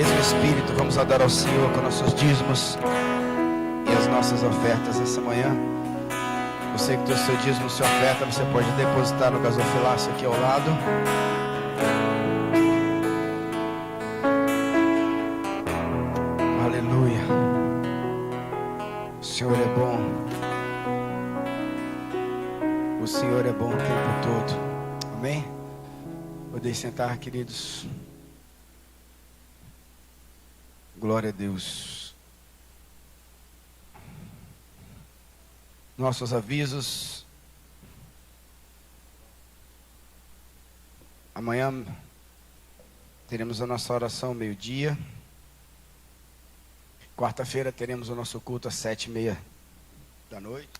mesmo espírito, vamos adorar ao Senhor com nossos dízimos e as nossas ofertas essa manhã. Você que tem o seu dízimo, sua oferta, você pode depositar no gasofilácio aqui ao lado. Aleluia. O Senhor é bom. O Senhor é bom o tempo todo. Amém? Podem sentar, queridos. Glória a Deus. Nossos avisos. Amanhã teremos a nossa oração meio-dia. Quarta-feira teremos o nosso culto às 7h30 da noite.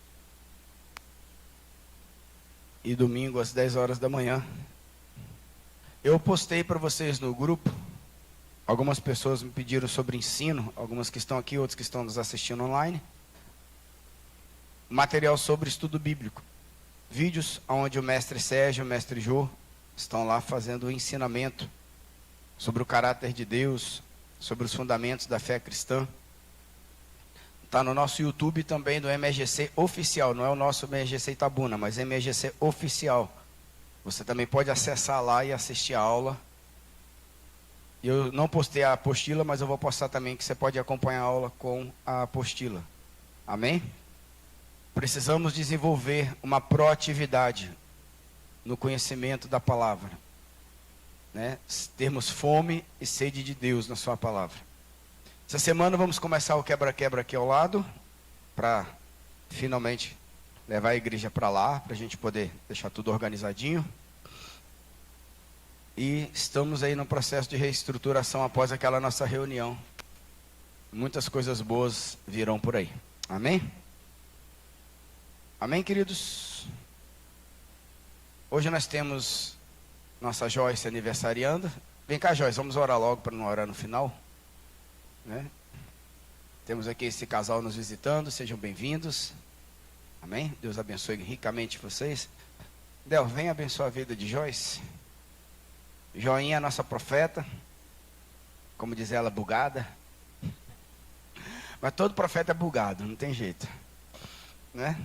E domingo às 10 horas da manhã. Eu postei para vocês no grupo. Algumas pessoas me pediram sobre ensino. Algumas que estão aqui, outras que estão nos assistindo online. Material sobre estudo bíblico. Vídeos onde o mestre Sérgio e o mestre Jô estão lá fazendo o ensinamento sobre o caráter de Deus, sobre os fundamentos da fé cristã. Está no nosso YouTube também do MGC Oficial. Não é o nosso MGC Itabuna, mas MGC Oficial. Você também pode acessar lá e assistir a aula. Eu não postei a apostila, mas eu vou postar também que você pode acompanhar a aula com a apostila. Amém? Precisamos desenvolver uma proatividade no conhecimento da palavra, né? Termos fome e sede de Deus na sua palavra. Essa semana vamos começar o quebra-quebra aqui ao lado, para finalmente levar a igreja para lá, para a gente poder deixar tudo organizadinho. E estamos aí no processo de reestruturação após aquela nossa reunião. Muitas coisas boas virão por aí. Amém? Amém, queridos? Hoje nós temos nossa Joyce aniversariando. Vem cá, Joyce, vamos orar logo para não orar no final, né? Temos aqui esse casal nos visitando, sejam bem-vindos. Amém? Deus abençoe ricamente vocês. Del, vem abençoar a vida de Joyce. Joinha, nossa profeta, como diz ela, bugada. Mas todo profeta é bugado, não tem jeito, né?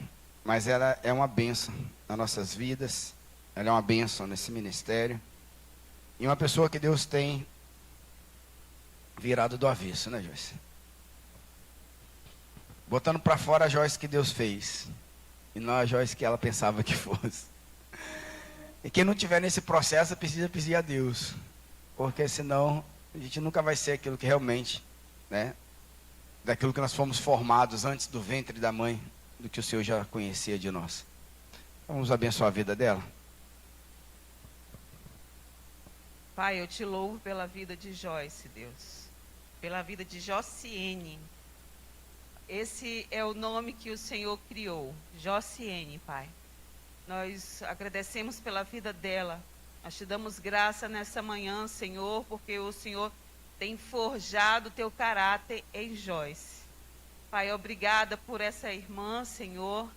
Mas ela é uma bênção nas nossas vidas. Ela é uma bênção nesse ministério. E uma pessoa que Deus tem virado do avesso, né, Joyce? Botando para fora a Joyce que Deus fez. E não a Joyce que ela pensava que fosse. E quem não tiver nesse processo precisa pedir a Deus. Porque senão a gente nunca vai ser aquilo que realmente, né? Daquilo que nós fomos formados antes do ventre da mãe, do que o Senhor já conhecia de nós. Vamos abençoar a vida dela. Pai, eu te louvo pela vida de Joyce, Deus. Pela vida de Josiene. Esse é o nome que o Senhor criou, Josiene, Pai. Nós agradecemos pela vida dela. Nós te damos graça nessa manhã, Senhor, porque o Senhor tem forjado o teu caráter em Joyce. Pai, obrigada por essa irmã, Senhor.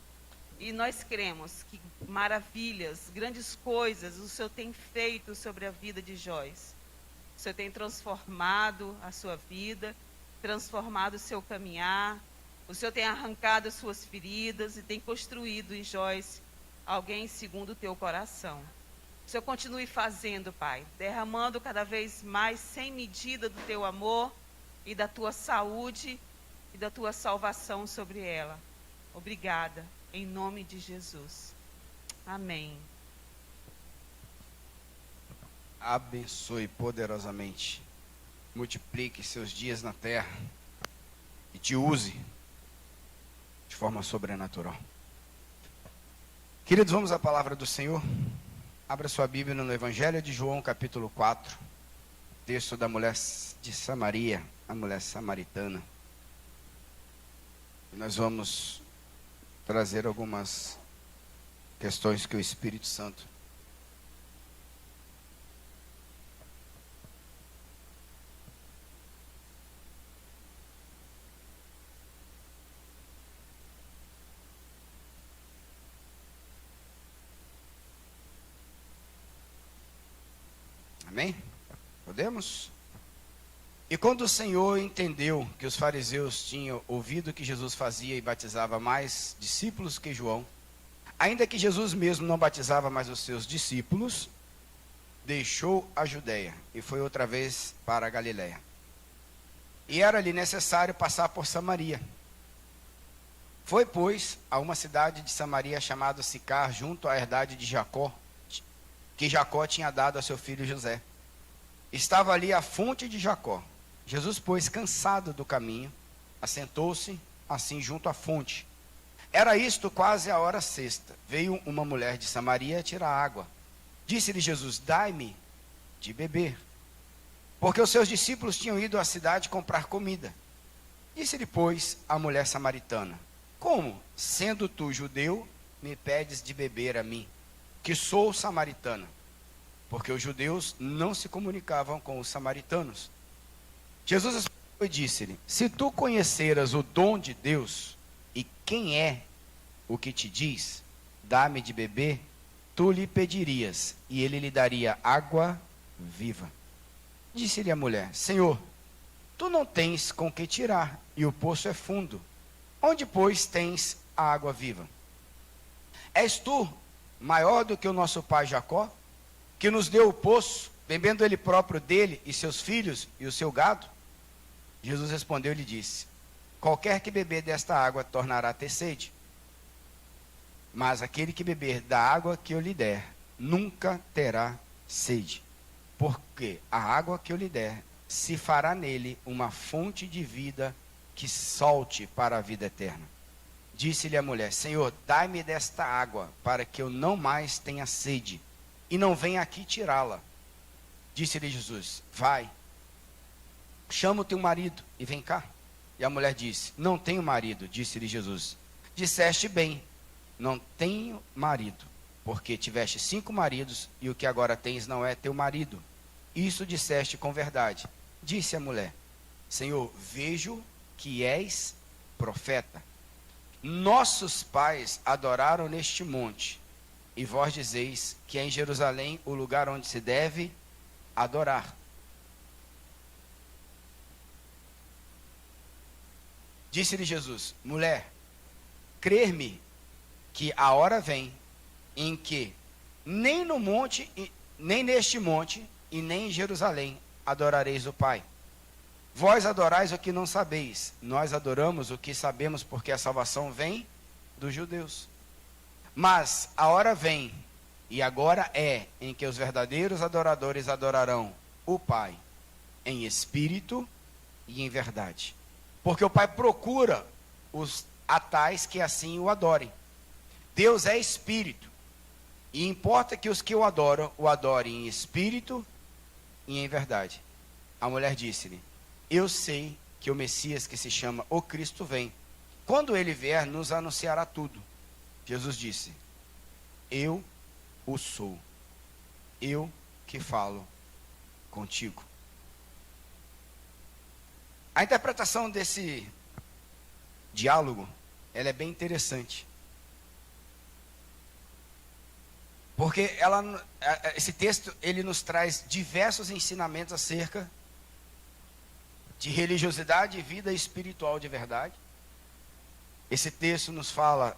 E nós cremos que maravilhas, grandes coisas o Senhor tem feito sobre a vida de Joyce. O Senhor tem transformado a sua vida, transformado o seu caminhar. O Senhor tem arrancado as suas feridas e tem construído em Joyce alguém segundo o teu coração. O Senhor continue fazendo, Pai, derramando cada vez mais sem medida do teu amor e da tua saúde e da tua salvação sobre ela. Obrigada, em nome de Jesus. Amém. Abençoe poderosamente. Multiplique seus dias na terra. E te use de forma sobrenatural. Queridos, vamos à palavra do Senhor. Abra sua Bíblia no Evangelho de João, capítulo 4. Texto da mulher de Samaria, a mulher samaritana. Nós vamos trazer algumas questões que o Espírito Santo Amém? Podemos? E quando o Senhor entendeu que os fariseus tinham ouvido que Jesus fazia e batizava mais discípulos que João, ainda que Jesus mesmo não batizava mais os seus discípulos, deixou a Judéia e foi outra vez para a Galiléia. E era-lhe necessário passar por Samaria. Foi, pois, a uma cidade de Samaria chamada Sicar, junto à herdade de Jacó, que Jacó tinha dado a seu filho José. Estava ali a fonte de Jacó. Jesus, pois, cansado do caminho, assentou-se assim junto à fonte. Era isto quase a hora sexta. Veio uma mulher de Samaria tirar água. Disse-lhe Jesus: dai-me de beber. Porque os seus discípulos tinham ido à cidade comprar comida. Disse-lhe, pois, a mulher samaritana: como, sendo tu judeu, me pedes de beber a mim, que sou samaritana? Porque os judeus não se comunicavam com os samaritanos. Jesus respondeu e disse-lhe: se tu conheceras o dom de Deus, e quem é o que te diz, dá-me de beber, tu lhe pedirias, e ele lhe daria água viva. Disse-lhe a mulher: Senhor, tu não tens com que tirar, e o poço é fundo. Onde, pois, tens a água viva? És tu maior do que o nosso pai Jacó, que nos deu o poço, bebendo ele próprio dele e seus filhos e o seu gado? Jesus respondeu e lhe disse: qualquer que beber desta água tornará a ter sede. Mas aquele que beber da água que eu lhe der, nunca terá sede. Porque a água que eu lhe der, se fará nele uma fonte de vida que solte para a vida eterna. Disse-lhe a mulher: Senhor, dai-me desta água, para que eu não mais tenha sede, e não venha aqui tirá-la. Disse-lhe Jesus: vai, chama o teu marido e vem cá. E a mulher disse: não tenho marido. Disse-lhe Jesus: disseste bem, não tenho marido, porque tiveste 5 maridos, e o que agora tens não é teu marido. Isso disseste com verdade. Disse a mulher: Senhor, vejo que és profeta. Nossos pais adoraram neste monte, e vós dizeis que é em Jerusalém o lugar onde se deve adorar. Disse-lhe Jesus: mulher, crer-me que a hora vem em que nem no monte, nem neste monte, e nem em Jerusalém adorareis o Pai. Vós adorais o que não sabeis, nós adoramos o que sabemos, porque a salvação vem dos judeus. Mas a hora vem, e agora é, em que os verdadeiros adoradores adorarão o Pai, em espírito e em verdade. Porque o Pai procura os tais que assim o adorem. Deus é espírito, e importa que os que o adorem em espírito e em verdade. A mulher disse-lhe: eu sei que o Messias, que se chama o Cristo, vem. Quando ele vier, nos anunciará tudo. Jesus disse: eu o sou, eu que falo contigo. A interpretação desse diálogo, ela é bem interessante. Porque esse texto, ele nos traz diversos ensinamentos acerca de religiosidade e vida espiritual de verdade. Esse texto nos fala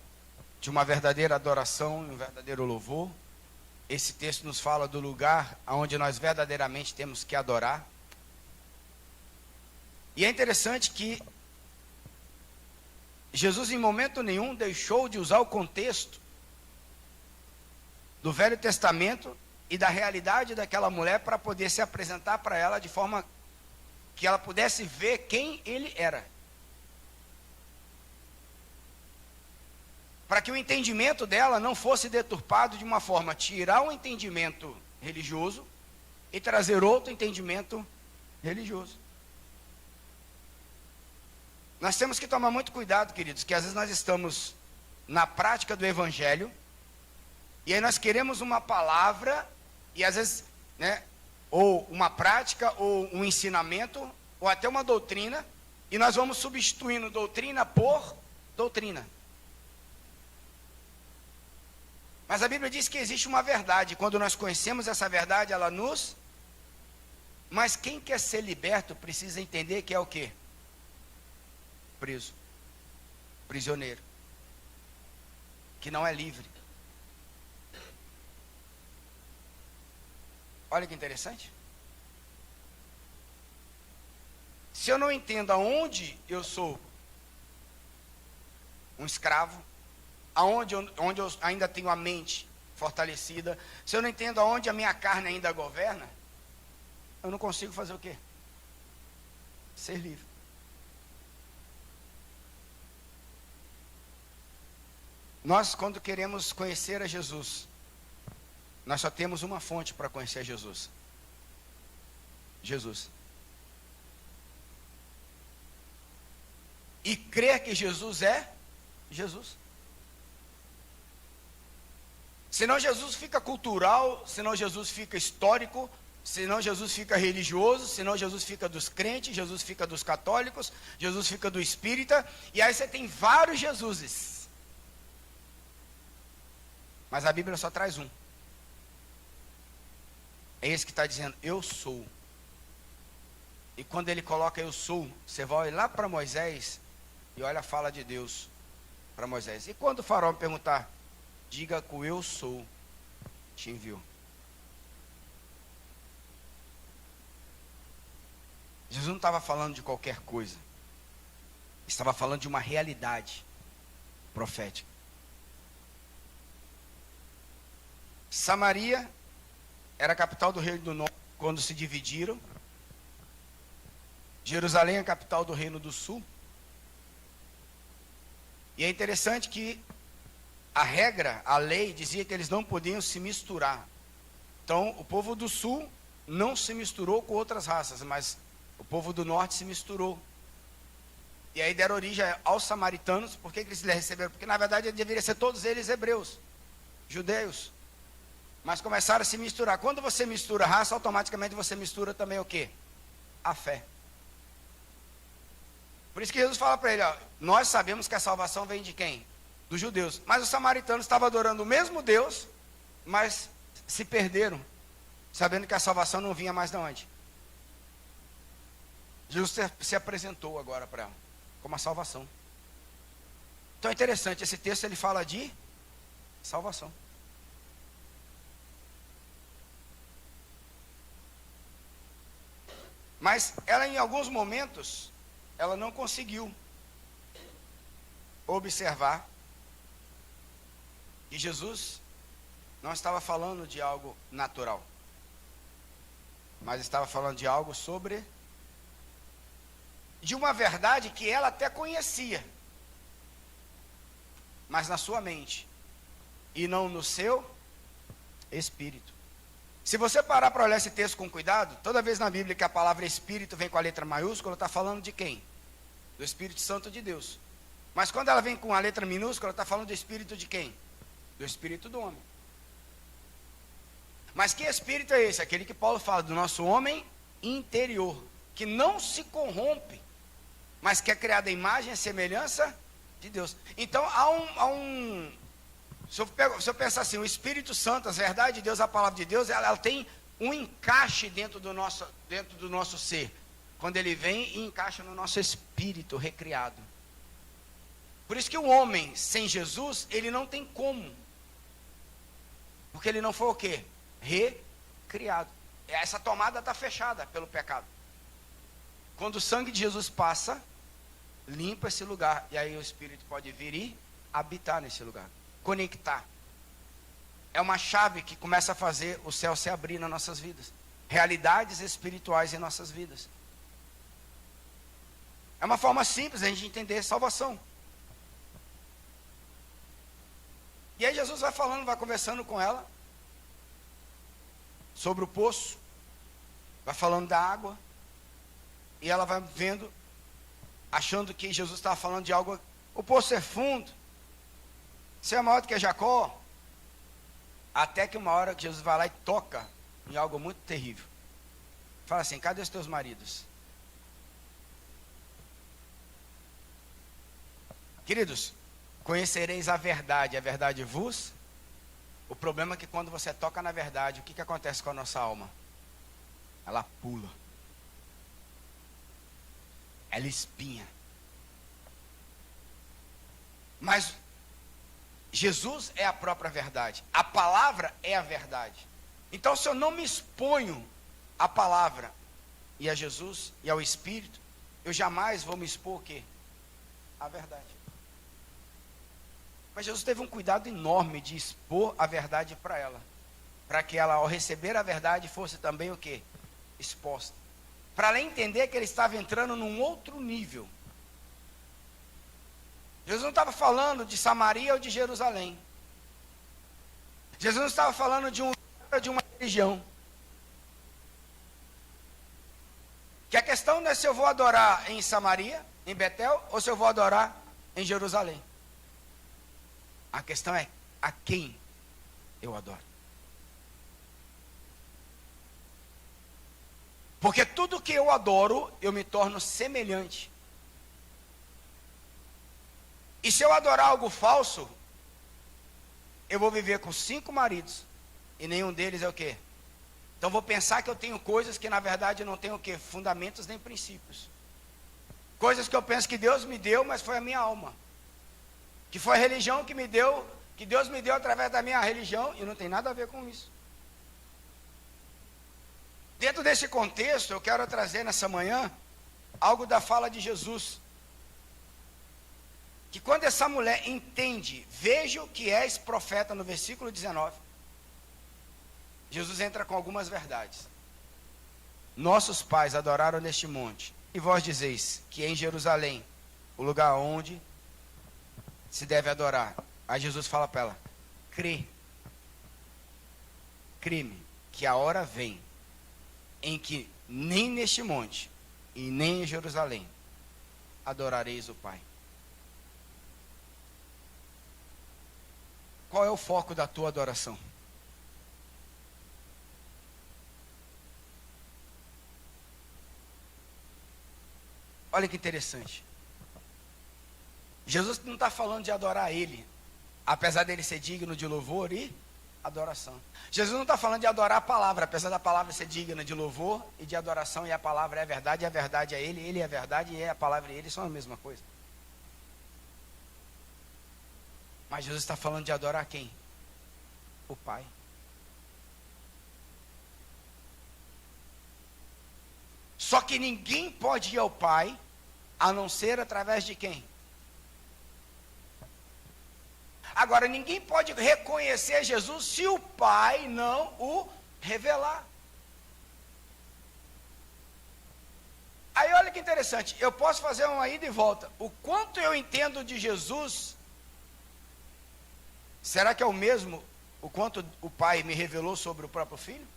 de uma verdadeira adoração e um verdadeiro louvor. Esse texto nos fala do lugar onde nós verdadeiramente temos que adorar. E é interessante que Jesus em momento nenhum deixou de usar o contexto do Velho Testamento e da realidade daquela mulher para poder se apresentar para ela de forma que ela pudesse ver quem ele era. Para que o entendimento dela não fosse deturpado de uma forma, tirar um entendimento religioso e trazer outro entendimento religioso. Nós temos que tomar muito cuidado, queridos, que às vezes nós estamos na prática do Evangelho, e aí nós queremos uma palavra, e às vezes, ou uma prática, ou um ensinamento, ou até uma doutrina, e nós vamos substituindo doutrina por doutrina. Mas a Bíblia diz que existe uma verdade, quando nós conhecemos essa verdade, ela nos Mas quem quer ser liberto precisa entender que é o quê? Preso. Prisioneiro. Que não é livre. Olha que interessante. Se eu não entendo aonde eu sou um escravo, onde eu ainda tenho a mente fortalecida, se eu não entendo aonde a minha carne ainda governa, eu não consigo fazer o quê? Ser livre. Nós, quando queremos conhecer a Jesus, nós só temos uma fonte para conhecer Jesus. Jesus. E crer que Jesus é Jesus. Senão Jesus fica cultural, senão Jesus fica histórico, senão Jesus fica religioso, senão Jesus fica dos crentes, Jesus fica dos católicos, Jesus fica do espírita, e aí você tem vários Jesuses. Mas a Bíblia só traz um. É esse que está dizendo, eu sou. E quando ele coloca eu sou, você vai lá para Moisés e olha a fala de Deus para Moisés. E quando o faraó me perguntar, diga que o eu sou te enviou. Jesus não estava falando de qualquer coisa. Estava falando de uma realidade profética. Samaria era a capital do reino do norte quando se dividiram. Jerusalém é a capital do reino do sul. E é interessante que a regra, a lei, dizia que eles não podiam se misturar. Então, o povo do sul não se misturou com outras raças, mas o povo do norte se misturou. E aí deram origem aos samaritanos. Por que eles receberam? Porque na verdade deveriam ser todos eles hebreus, judeus. Mas começaram a se misturar. Quando você mistura raça, automaticamente você mistura também o quê? A fé. Por isso que Jesus fala para ele, ó, nós sabemos que a salvação vem de quem? Dos judeus. Mas os samaritanos estavam adorando o mesmo Deus, mas se perderam, sabendo que a salvação não vinha mais de onde? Jesus se apresentou agora para ela, como a salvação. Então é interessante, esse texto ele fala de salvação. Mas ela em alguns momentos, ela não conseguiu observar que Jesus não estava falando de algo natural, mas estava falando de algo de uma verdade que ela até conhecia, mas na sua mente e não no seu espírito. Se você parar para olhar esse texto com cuidado, toda vez na Bíblia que a palavra espírito vem com a letra maiúscula, está falando de quem? Do Espírito Santo de Deus. Mas quando ela vem com a letra minúscula, está falando do espírito de quem? Do espírito do homem. Mas que espírito é esse? Aquele que Paulo fala do nosso homem interior, que não se corrompe, mas que é criado à imagem e semelhança de Deus. Então se eu pensar assim, o Espírito Santo, a verdade de Deus, a palavra de Deus, ela tem um encaixe dentro do nosso ser. Quando ele vem e encaixa no nosso espírito recriado. Por isso que o homem sem Jesus, ele não tem como. Porque ele não foi o quê? Recriado. Essa tomada está fechada pelo pecado. Quando o sangue de Jesus passa, limpa esse lugar. E aí o Espírito pode vir e habitar nesse lugar. Conectar. É uma chave que começa a fazer o céu se abrir nas nossas vidas. Realidades espirituais em nossas vidas. É uma forma simples de a gente entender salvação. E aí Jesus vai falando, vai conversando com ela sobre o poço, vai falando da água, e ela vai vendo, achando que Jesus estava falando de algo. O poço é fundo, você é maior do que Jacó. Até que uma hora que Jesus vai lá e toca em algo muito terrível. Fala assim, cadê os teus maridos? Queridos, conhecereis a verdade vos. O problema é que quando você toca na verdade, o que acontece com a nossa alma? Ela pula. ela espinha. Mas Jesus é a própria verdade. A palavra é a verdade. Então, se eu não me exponho à palavra e a Jesus e ao Espírito, eu jamais vou me expor o quê? À verdade. Mas Jesus teve um cuidado enorme de expor a verdade para ela. Para que ela, ao receber a verdade, fosse também o quê? Exposta. Para ela entender que ele estava entrando num outro nível. Jesus não estava falando de Samaria ou de Jerusalém. Jesus não estava falando de uma religião. Que a questão não é se eu vou adorar em Samaria, em Betel, ou se eu vou adorar em Jerusalém. A questão é a quem eu adoro. Porque tudo que eu adoro, eu me torno semelhante. E se eu adorar algo falso, eu vou viver com 5 maridos. E nenhum deles é o quê? Então vou pensar que eu tenho coisas que na verdade não têm o quê? Fundamentos nem princípios. Coisas que eu penso que Deus me deu, mas foi a minha alma. Que foi a religião que me deu, que Deus me deu através da minha religião, e não tem nada a ver com isso. Dentro desse contexto, eu quero trazer nessa manhã algo da fala de Jesus. Que quando essa mulher entende, vejo que és profeta, no versículo 19, Jesus entra com algumas verdades. Nossos pais adoraram neste monte, e vós dizeis que é em Jerusalém, o lugar onde se deve adorar. Aí Jesus fala para ela, crê-me, que a hora vem, em que nem neste monte, e nem em Jerusalém, adorareis o Pai. Qual é o foco da tua adoração? Olha que interessante. Jesus não está falando de adorar Ele, apesar dele ser digno de louvor e adoração. Jesus não está falando de adorar a palavra, apesar da palavra ser digna de louvor e de adoração, e a palavra é a verdade, e a verdade é Ele, Ele é a verdade, e a palavra e Ele são a mesma coisa. Mas Jesus está falando de adorar quem? O Pai. Só que ninguém pode ir ao Pai, a não ser através de quem? Agora, ninguém pode reconhecer Jesus se o Pai não o revelar. Aí olha que interessante, eu posso fazer uma ida e volta. O quanto eu entendo de Jesus, será que é o mesmo o quanto o Pai me revelou sobre o próprio Filho?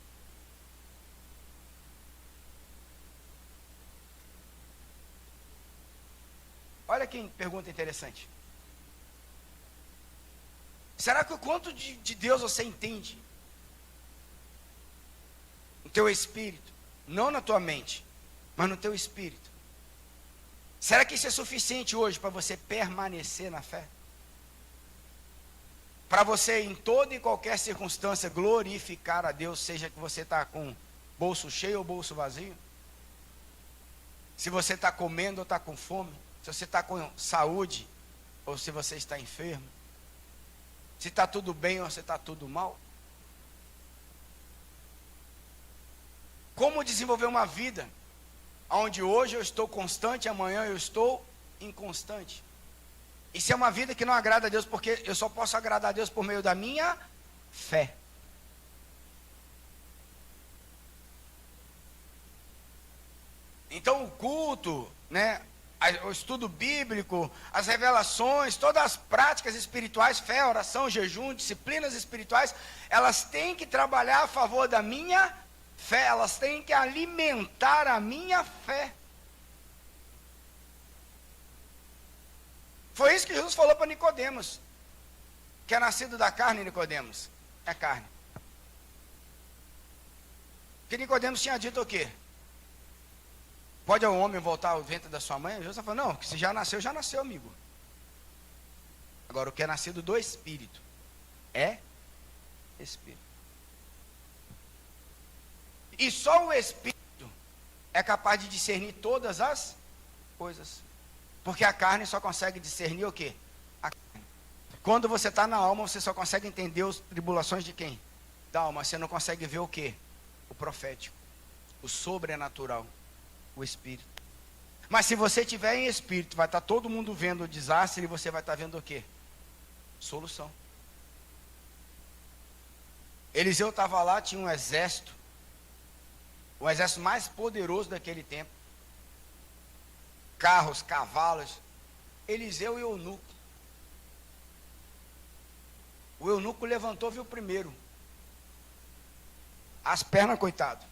Olha que pergunta interessante. Será que o quanto de Deus você entende? No teu espírito, não na tua mente, mas no teu espírito. Será que isso é suficiente hoje para você permanecer na fé? Para você, em toda e qualquer circunstância, glorificar a Deus, seja que você está com bolso cheio ou bolso vazio? Se você está comendo ou está com fome? Se você está com saúde ou se você está enfermo? Se está tudo bem ou se está tudo mal? Como desenvolver uma vida onde hoje eu estou constante, amanhã eu estou inconstante? Isso é uma vida que não agrada a Deus, porque eu só posso agradar a Deus por meio da minha fé. Então o culto, né, o estudo bíblico, as revelações, todas as práticas espirituais, fé, oração, jejum, disciplinas espirituais, elas têm que trabalhar a favor da minha fé, elas têm que alimentar a minha fé. Foi isso que Jesus falou para Nicodemos, que é nascido da carne, Nicodemos, é carne. Que Nicodemos tinha dito o quê? Pode o homem voltar ao ventre da sua mãe? Jesus falou, não, se já nasceu, amigo. Agora, o que é nascido do Espírito é Espírito. E só o Espírito é capaz de discernir todas as coisas. Porque a carne só consegue discernir o quê? A carne. Quando você está na alma, você só consegue entender as tribulações de quem? Da alma. Você não consegue ver o quê? O profético, o sobrenatural, o espírito. Mas se você estiver em espírito, vai estar todo mundo vendo o desastre e você vai estar vendo o quê? Solução. Eliseu estava lá, tinha um exército, o exército mais poderoso daquele tempo. Carros, cavalos. Eliseu e o eunuco. O eunuco levantou, viu primeiro. As pernas, coitado.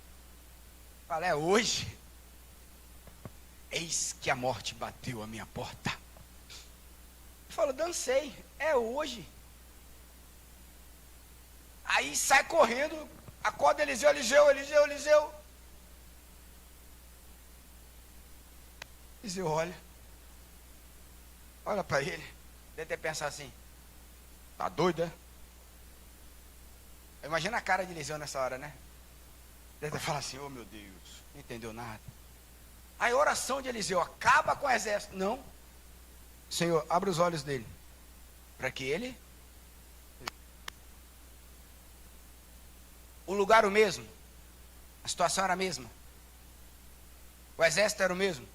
Fala, é hoje. Eis que a morte bateu à minha porta. Fala, dancei, é hoje. Aí sai correndo, acorda Eliseu, Eliseu. Eliseu olha para ele, deve ter pensado assim, tá doido, é? Imagina a cara de Eliseu nessa hora, né? Deve ter falado assim, oh meu Deus, não entendeu nada. Aí a oração de Eliseu, acaba com o exército. Não, Senhor, abre os olhos dele, para que ele... O lugar o mesmo, a situação era a mesma, o exército era o mesmo,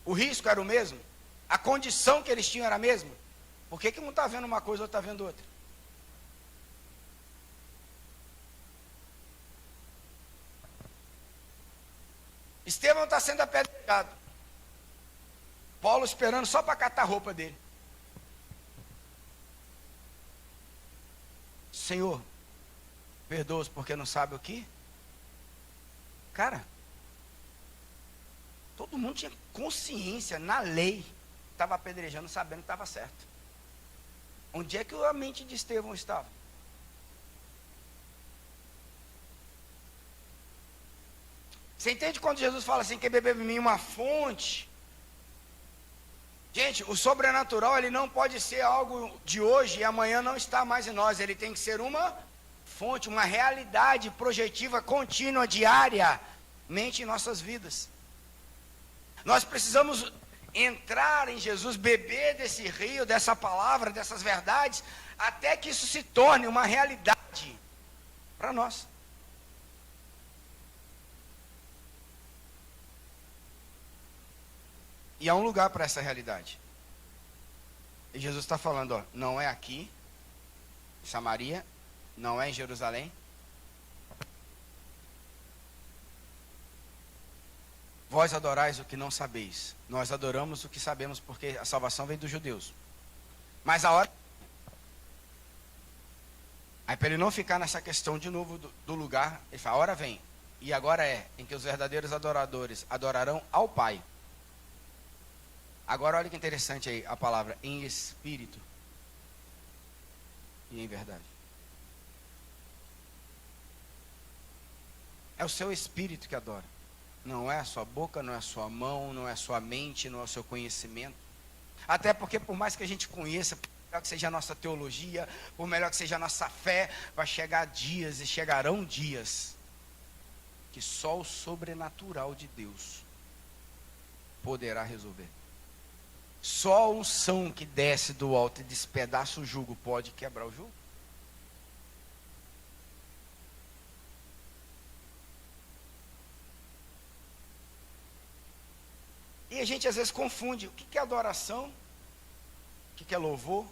o risco era o mesmo, a condição que eles tinham era a mesma. Por que um está vendo uma coisa, outro está vendo outra? Estevão está sendo apedrejado, Paulo esperando só para catar a roupa dele. Senhor, perdoa-os porque não sabe o que? Cara, todo mundo tinha consciência, na lei, estava apedrejando sabendo que estava certo. Onde é que a mente de Estevão estava? Você entende quando Jesus fala assim, quem beber de mim uma fonte? Gente, o sobrenatural, ele não pode ser algo de hoje e amanhã não está mais em nós. Ele tem que ser uma fonte, uma realidade projetiva, contínua, diariamente em nossas vidas. Nós precisamos entrar em Jesus, beber desse rio, dessa palavra, dessas verdades, até que isso se torne uma realidade para nós. E há um lugar para essa realidade. E Jesus está falando, ó, não é aqui, em Samaria, não é em Jerusalém. Vós adorais o que não sabeis. Nós adoramos o que sabemos, porque a salvação vem dos judeus. Mas a hora... Aí para ele não ficar nessa questão de novo do lugar, ele fala, a hora vem, e agora é, em que os verdadeiros adoradores adorarão ao Pai. Agora olha que interessante aí a palavra, em espírito e em verdade. É o seu espírito que adora. Não é a sua boca, não é a sua mão, não é a sua mente, não é o seu conhecimento. Até porque por mais que a gente conheça, por melhor que seja a nossa teologia, por melhor que seja a nossa fé, vai chegar dias e chegarão dias que só o sobrenatural de Deus poderá resolver. Só a unção que desce do alto e despedaça o jugo pode quebrar o jugo. E a gente às vezes confunde o que é adoração, o que é louvor.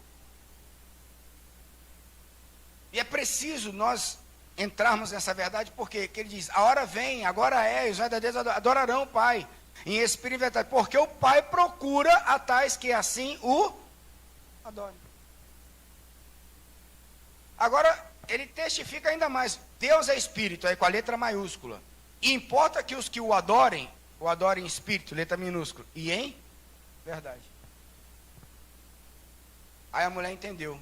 E é preciso nós entrarmos nessa verdade, porque ele diz, a hora vem, agora é, os verdadeiros adorarão o Pai, em espírito e verdade, porque o Pai procura a tais que assim o adorem. Agora, ele testifica ainda mais, Deus é espírito, aí com a letra maiúscula, e importa que os que o adorem em espírito, letra minúscula, e em verdade. Aí a mulher entendeu.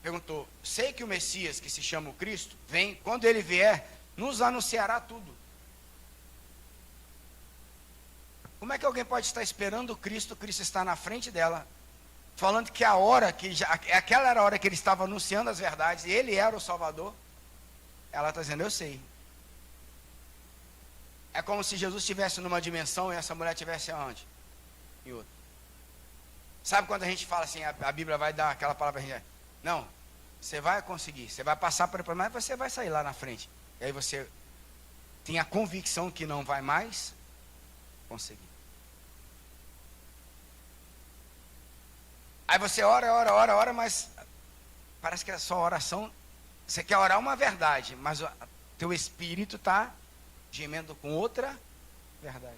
Perguntou, sei que o Messias, que se chama o Cristo, vem, quando ele vier, nos anunciará tudo. Como é que alguém pode estar esperando o Cristo está na frente dela, falando que aquela era a hora que ele estava anunciando as verdades, e ele era o Salvador? Ela está dizendo, eu sei. É como se Jesus estivesse numa dimensão e essa mulher estivesse aonde? Em outra. Sabe quando a gente fala assim, a Bíblia vai dar aquela palavra pra gente? Não, você vai conseguir, você vai passar por ele, mas você vai sair lá na frente. E aí você tem a convicção que não vai mais conseguir. Aí você ora, mas parece que é só oração. Você quer orar uma verdade, mas o teu espírito está gemendo com outra verdade.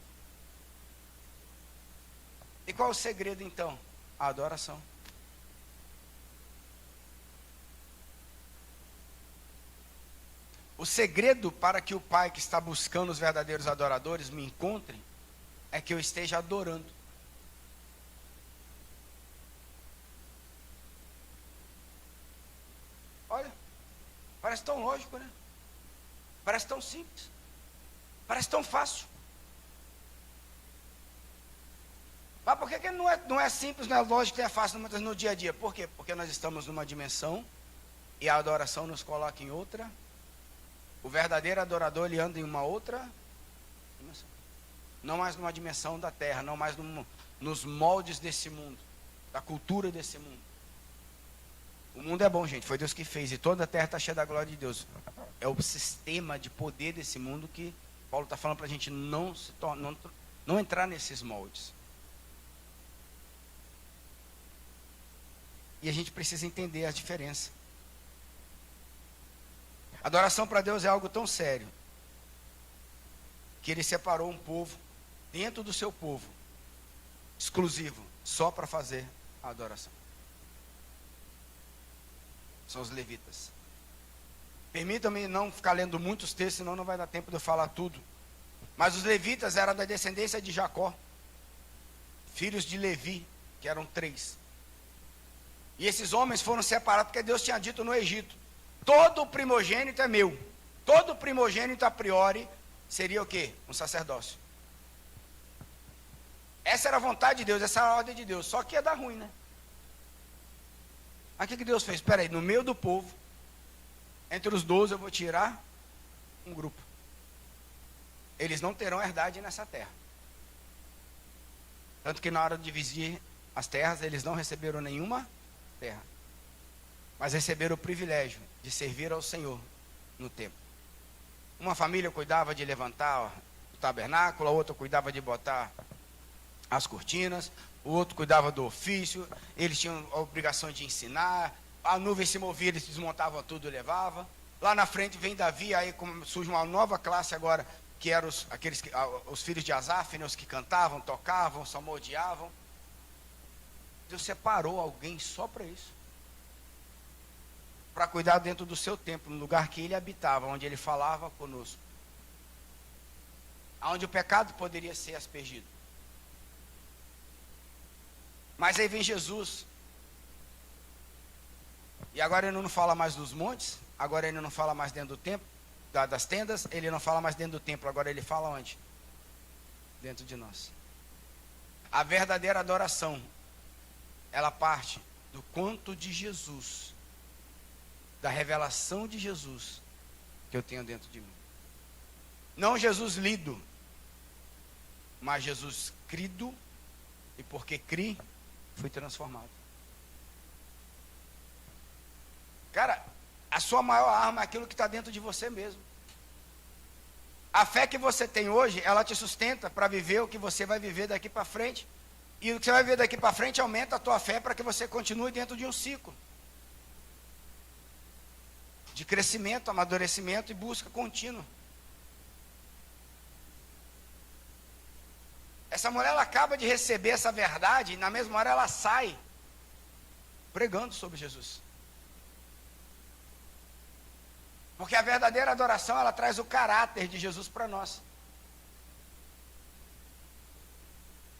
E qual é o segredo então? A adoração. O segredo para que o Pai que está buscando os verdadeiros adoradores me encontre é que eu esteja adorando. Olha, parece tão lógico, né? Parece tão simples. Parece tão fácil. Mas por que não é simples, não é lógico, não é fácil no dia a dia? Por quê? Porque nós estamos numa dimensão e a adoração nos coloca em outra. O verdadeiro adorador, ele anda em uma outra dimensão. Não mais numa dimensão da terra, não mais nos moldes desse mundo, da cultura desse mundo. O mundo é bom, gente, foi Deus que fez, e toda a terra está cheia da glória de Deus. É o sistema de poder desse mundo que Paulo está falando para a gente não entrar nesses moldes. E a gente precisa entender a diferença. Adoração para Deus é algo tão sério que ele separou um povo dentro do seu povo, exclusivo, só para fazer a adoração. São os levitas. Permitam-me não ficar lendo muitos textos, senão não vai dar tempo de eu falar tudo. Mas os levitas eram da descendência de Jacó, filhos de Levi, que eram 3. E esses homens foram separados porque Deus tinha dito no Egito: todo primogênito é meu. Todo primogênito a priori seria o quê? Um sacerdócio. Essa era a vontade de Deus, essa era a ordem de Deus. Só que ia dar ruim, né? Aí o que Deus fez? Espera aí, no meio do povo, entre os 12 eu vou tirar um grupo. Eles não terão herdade nessa terra. Tanto que na hora de dividir as terras, eles não receberam nenhuma terra. Mas receberam o privilégio de servir ao Senhor no templo. Uma família cuidava de levantar o tabernáculo, a outra cuidava de botar as cortinas, o outro cuidava do ofício, eles tinham a obrigação de ensinar, a nuvem se movia, eles desmontavam tudo e levavam. Lá na frente vem Davi, aí surge uma nova classe agora, que eram os filhos de Asaf, né, os que cantavam, tocavam, salmodiavam. Deus separou alguém só para isso. Para cuidar dentro do seu templo, no lugar que ele habitava, onde ele falava conosco. Onde o pecado poderia ser aspergido. Mas aí vem Jesus. E agora ele não fala mais dos montes, agora ele não fala mais dentro do templo, das tendas, ele não fala mais dentro do templo, agora ele fala onde? Dentro de nós. A verdadeira adoração, ela parte do conto de Jesus, da revelação de Jesus que eu tenho dentro de mim. Não Jesus lido, mas Jesus crido, e porque criei, fui transformado. Cara, a sua maior arma é aquilo que está dentro de você mesmo. A fé que você tem hoje, ela te sustenta para viver o que você vai viver daqui para frente. E o que você vai viver daqui para frente aumenta a tua fé para que você continue dentro de um ciclo de crescimento, amadurecimento e busca contínua. Essa mulher, ela acaba de receber essa verdade e na mesma hora ela sai pregando sobre Jesus. Porque a verdadeira adoração, ela traz o caráter de Jesus para nós.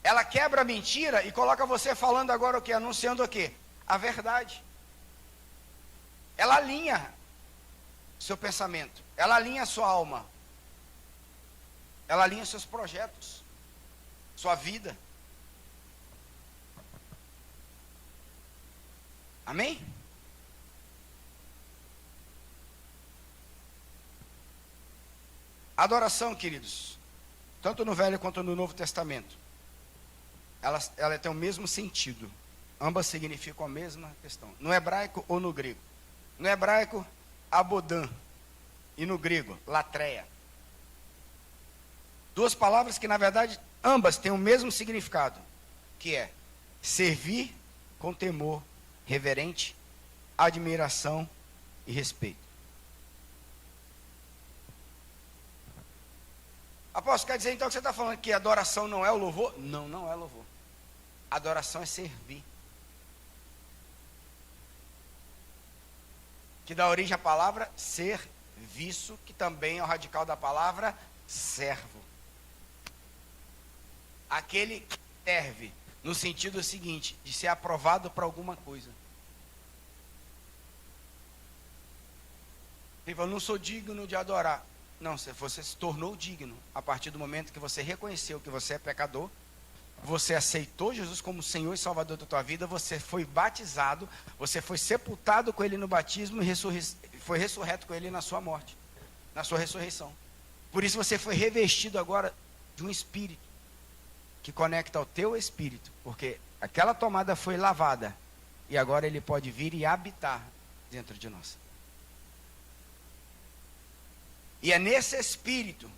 Ela quebra a mentira e coloca você falando agora o quê? Anunciando o quê? A verdade. Ela alinha seu pensamento, ela alinha a sua alma, ela alinha seus projetos, sua vida. Amém? Adoração, queridos, tanto no Velho quanto no Novo Testamento, ela tem o mesmo sentido. Ambas significam a mesma questão. No hebraico ou no grego. No hebraico, abodã. E no grego, latreia. Duas palavras que, na verdade, ambas têm o mesmo significado, que é servir com temor reverente, admiração e respeito. Apóstolo, quer dizer então que você está falando que adoração não é o louvor? Não, não é louvor. Adoração é servir. Que dá origem à palavra serviço, que também é o radical da palavra servo. Aquele que serve, no sentido seguinte, de ser aprovado para alguma coisa. Ele falou, não sou digno de adorar. Não, você se tornou digno a partir do momento que você reconheceu que você é pecador, você aceitou Jesus como Senhor e Salvador da tua vida, você foi batizado, você foi sepultado com Ele no batismo e foi ressurreto com Ele na sua morte, na sua ressurreição. Por isso você foi revestido agora de um Espírito que conecta ao teu Espírito, porque aquela tomada foi lavada e agora Ele pode vir e habitar dentro de nós. E é nesse Espírito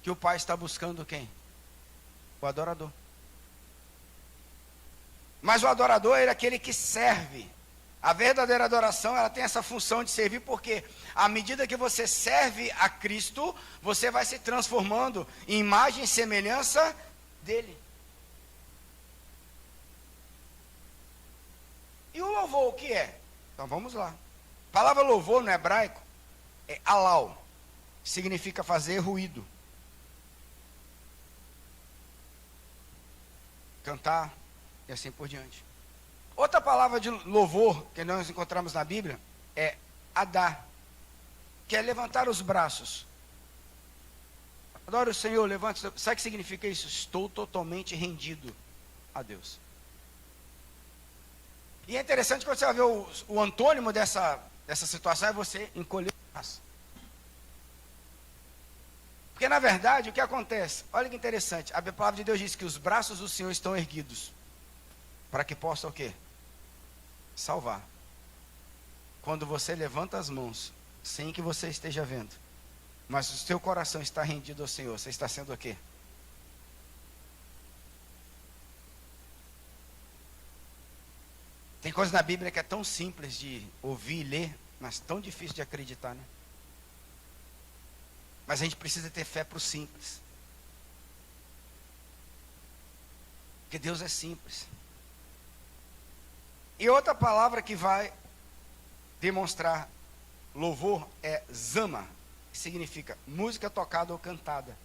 que o Pai está buscando quem? O adorador. Mas o adorador é aquele que serve. A verdadeira adoração, ela tem essa função de servir, porque à medida que você serve a Cristo, você vai se transformando em imagem e semelhança dele. E o louvor, o que é? Então vamos lá. A palavra louvor no hebraico é alau. Significa fazer ruído. Cantar e assim por diante. Outra palavra de louvor que nós encontramos na Bíblia é adar, que é levantar os braços. Adoro o Senhor, levante. Sabe o que significa isso? Estou totalmente rendido a Deus. E é interessante quando você vai ver o antônimo dessa situação, é você encolher os braços. Porque na verdade o que acontece? Olha que interessante, a palavra de Deus diz que os braços do Senhor estão erguidos, para que possa o quê? Salvar. Quando você levanta as mãos, sem que você esteja vendo, mas o seu coração está rendido ao Senhor, você está sendo o quê? Tem coisa na Bíblia que é tão simples de ouvir e ler, mas tão difícil de acreditar, né? Mas a gente precisa ter fé para o simples. Porque Deus é simples. E outra palavra que vai demonstrar louvor é zama, que significa música tocada ou cantada.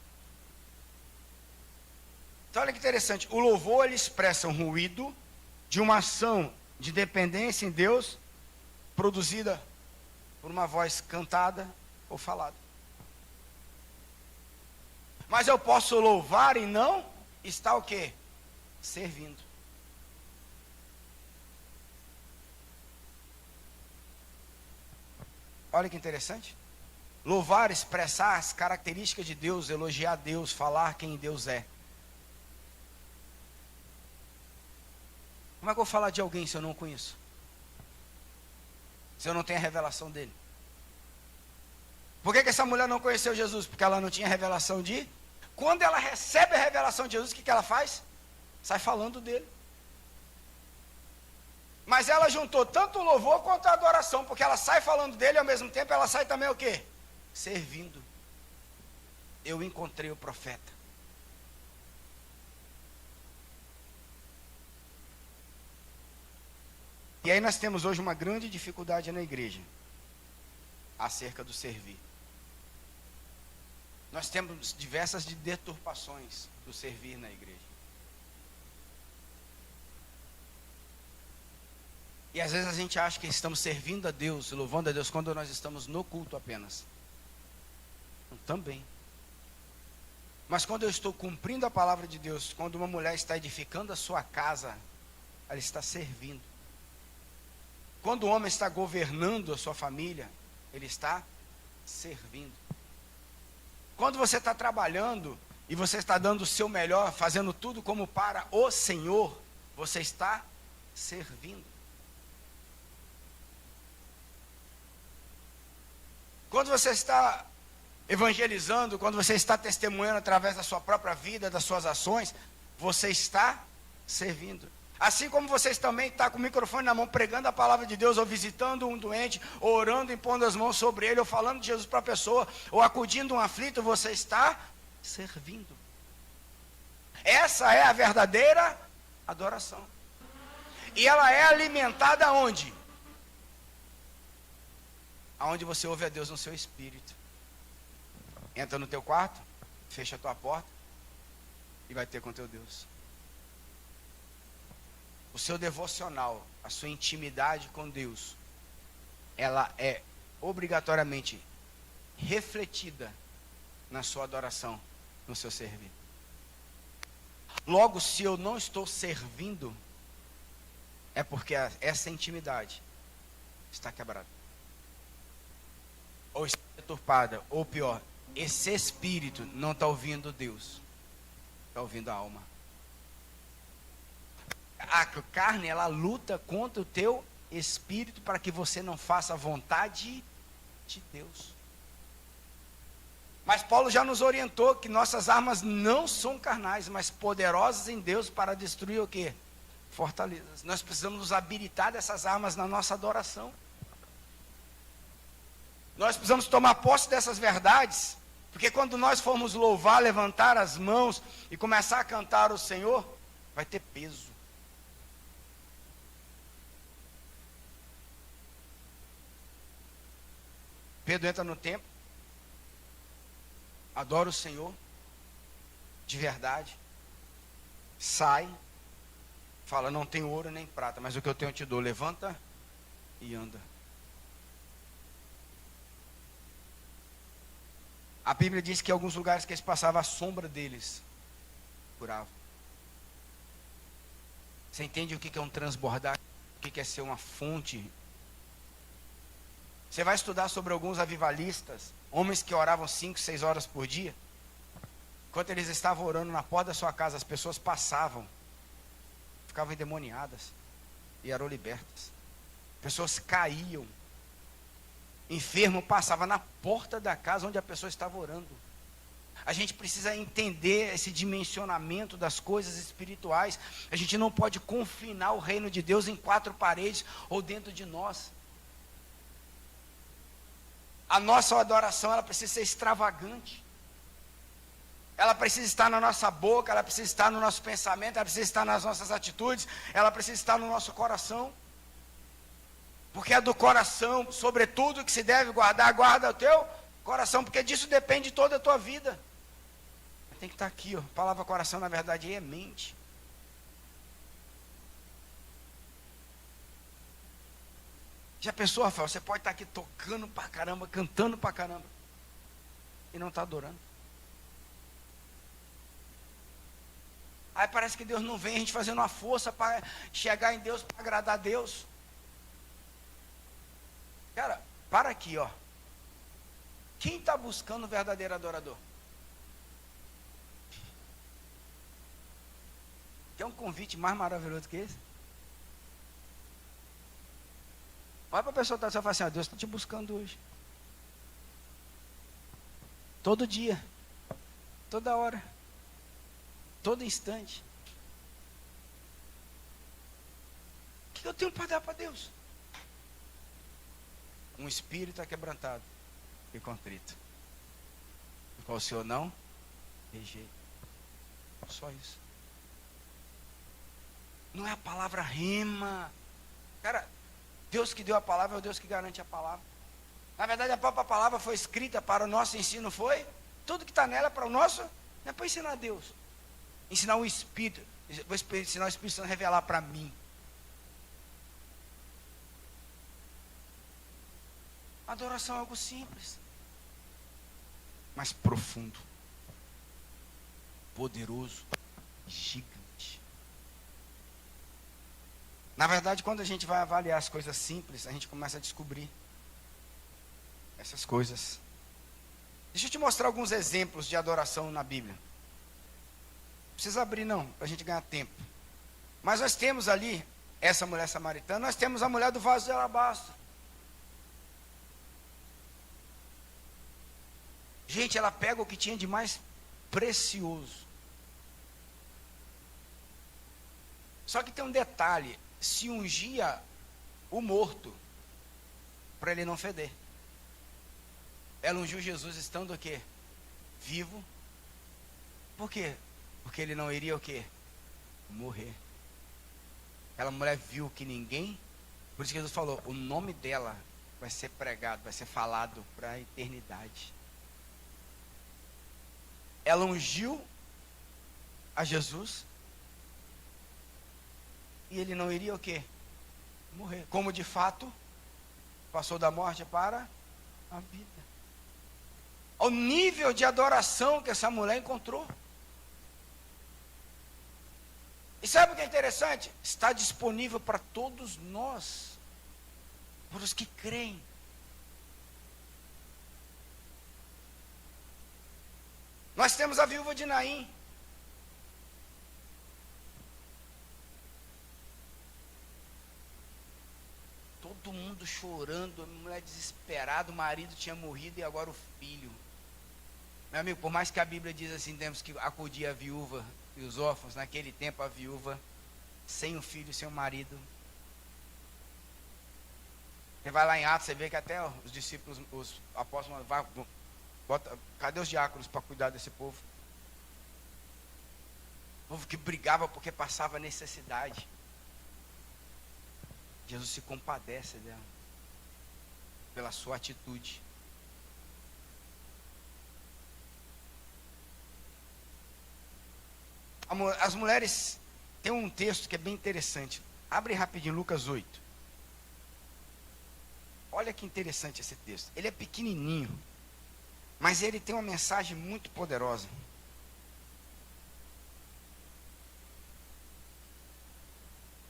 Então olha que interessante, o louvor ele expressa um ruído de uma ação de dependência em Deus, produzida por uma voz cantada ou falada. Mas eu posso louvar e não estar o quê? Servindo. Olha que interessante. Louvar, expressar as características de Deus, elogiar Deus, falar quem Deus é. Como é que eu vou falar de alguém se eu não conheço? Se eu não tenho a revelação dele? Por que essa mulher não conheceu Jesus? Porque ela não tinha revelação de... Quando ela recebe a revelação de Jesus, o que ela faz? Sai falando dele. Mas ela juntou tanto o louvor quanto a adoração, porque ela sai falando dele e ao mesmo tempo ela sai também o quê? Servindo. Eu encontrei o profeta. E aí nós temos hoje uma grande dificuldade na igreja acerca do servir. Nós temos diversas deturpações do servir na igreja. E às vezes a gente acha que estamos servindo a Deus, louvando a Deus, quando nós estamos no culto apenas. Também. Mas quando eu estou cumprindo a palavra de Deus, quando uma mulher está edificando a sua casa, ela está servindo. Quando o homem está governando a sua família, ele está servindo. Quando você está trabalhando e você está dando o seu melhor, fazendo tudo como para o Senhor, você está servindo. Quando você está evangelizando, quando você está testemunhando através da sua própria vida, das suas ações, você está servindo. Assim como vocês também estão com o microfone na mão, pregando a palavra de Deus, ou visitando um doente, ou orando, impondo as mãos sobre ele, ou falando de Jesus para a pessoa, ou acudindo um aflito, você está servindo. Essa é a verdadeira adoração. E ela é alimentada onde? Aonde você ouve a Deus no seu espírito. Entra no teu quarto, fecha a tua porta e vai ter com teu Deus. O seu devocional, a sua intimidade com Deus, ela é obrigatoriamente refletida na sua adoração, no seu servir. Logo, se eu não estou servindo, é porque essa intimidade está quebrada. Ou está deturpada, ou pior, esse espírito não está ouvindo Deus, está ouvindo a alma. A carne, ela luta contra o teu espírito para que você não faça a vontade de Deus. Mas Paulo já nos orientou que nossas armas não são carnais, mas poderosas em Deus para destruir o quê? Fortalezas. Nós precisamos nos habilitar dessas armas na nossa adoração. Nós precisamos tomar posse dessas verdades, porque quando nós formos louvar, levantar as mãos e começar a cantar o Senhor, vai ter peso. Pedro entra no templo, adora o Senhor, de verdade, sai, fala, não tenho ouro nem prata, mas o que eu tenho eu te dou, levanta e anda. A Bíblia diz que em alguns lugares que eles passavam, a sombra deles curava. Você entende o que é um transbordar? O que é ser uma fonte? Você vai estudar sobre alguns avivalistas, homens que oravam 5, 6 horas por dia. Enquanto eles estavam orando na porta da sua casa, as pessoas passavam, ficavam endemoniadas e eram libertas. Pessoas caíam. Enfermo passava na porta da casa onde a pessoa estava orando. A gente precisa entender esse dimensionamento das coisas espirituais. A gente não pode confinar o reino de Deus em 4 paredes ou dentro de nós. A nossa adoração, ela precisa ser extravagante. Ela precisa estar na nossa boca, ela precisa estar no nosso pensamento, ela precisa estar nas nossas atitudes, ela precisa estar no nosso coração. Porque é do coração, sobretudo, que se deve guardar, guarda o teu coração, porque disso depende toda a tua vida. Tem que estar aqui, ó. A palavra coração, na verdade, é mente. Já pensou, Rafael, você pode estar aqui tocando pra caramba, cantando pra caramba, e não está adorando. Aí parece que Deus não vem, a gente fazendo uma força para chegar em Deus, para agradar a Deus. Cara, para aqui, ó. Quem está buscando o verdadeiro adorador? Quer um convite mais maravilhoso que esse? Olha para a pessoa que está e fala assim, ó, Deus está te buscando hoje. Todo dia. Toda hora. Todo instante. O que eu tenho para dar para Deus? Um espírito quebrantado e contrito, o qual o Senhor não rejeita. Só isso. Não é a palavra rema. Cara, Deus que deu a palavra é o Deus que garante a palavra. Na verdade, a própria palavra foi escrita para o nosso ensino, foi? Tudo que está nela é para o nosso, não é para ensinar a Deus. Ensinar o Espírito. Vou ensinar o Espírito Santo a revelar para mim. A adoração é algo simples, mas profundo, poderoso, gigante. Na verdade, quando a gente vai avaliar as coisas simples, a gente começa a descobrir essas coisas. Deixa eu te mostrar alguns exemplos de adoração na Bíblia. precisa abrir não, para a gente ganhar tempo. Mas nós temos ali, essa mulher samaritana, nós temos a mulher do vaso de alabastro. Gente, ela pega o que tinha de mais precioso. Só que tem um detalhe, se ungia o morto, para ele não feder. Ela ungiu Jesus estando o quê? Vivo. Por quê? Porque ele não iria o quê? Morrer. Aquela mulher viu que ninguém, por isso que Jesus falou, o nome dela vai ser pregado, vai ser falado para a eternidade. Ela ungiu a Jesus e ele não iria o quê? Morrer. Como de fato passou da morte para a vida. Ao nível de adoração que essa mulher encontrou. E sabe o que é interessante? Está disponível para todos nós, para os que creem. Nós temos a viúva de Naim. Todo mundo chorando, a mulher desesperada, o marido tinha morrido e agora o filho. Meu amigo, por mais que a Bíblia diz assim, temos que acudir a viúva e os órfãos, naquele tempo a viúva, sem o filho, sem o marido. Você vai lá em Atos, você vê que até os discípulos, os apóstolos, cadê os diáconos para cuidar desse povo? O povo que brigava porque passava necessidade. Jesus se compadece dela, pela sua atitude. As mulheres, tem um texto que é bem interessante. Abre rapidinho, Lucas 8. Olha que interessante esse texto. Ele é pequenininho, mas ele tem uma mensagem muito poderosa.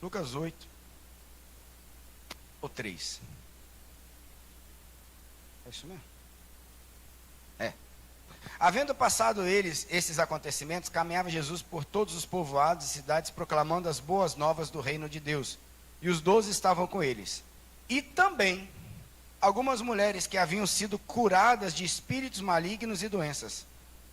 Lucas 8, ou 3. É isso mesmo? É. Havendo passado esses acontecimentos, caminhava Jesus por todos os povoados e cidades, proclamando as boas novas do reino de Deus. E os 12 estavam com eles. E também algumas mulheres que haviam sido curadas de espíritos malignos e doenças.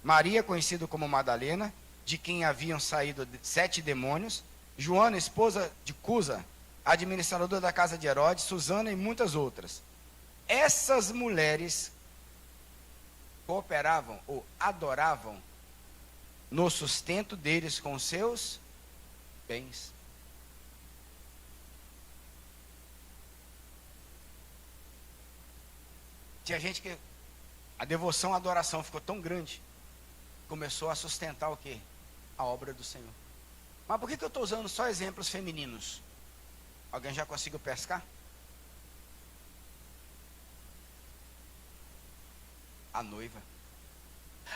Maria, conhecida como Madalena, de quem haviam saído 7 demônios. Joana, esposa de Cusa, administradora da casa de Herodes. Susana e muitas outras. Essas mulheres cooperavam ou adoravam no sustento deles com seus bens. Tinha gente que a devoção, a adoração ficou tão grande, começou a sustentar o quê? A obra do Senhor. Mas por que eu estou usando só exemplos femininos? Alguém já conseguiu pescar? A noiva.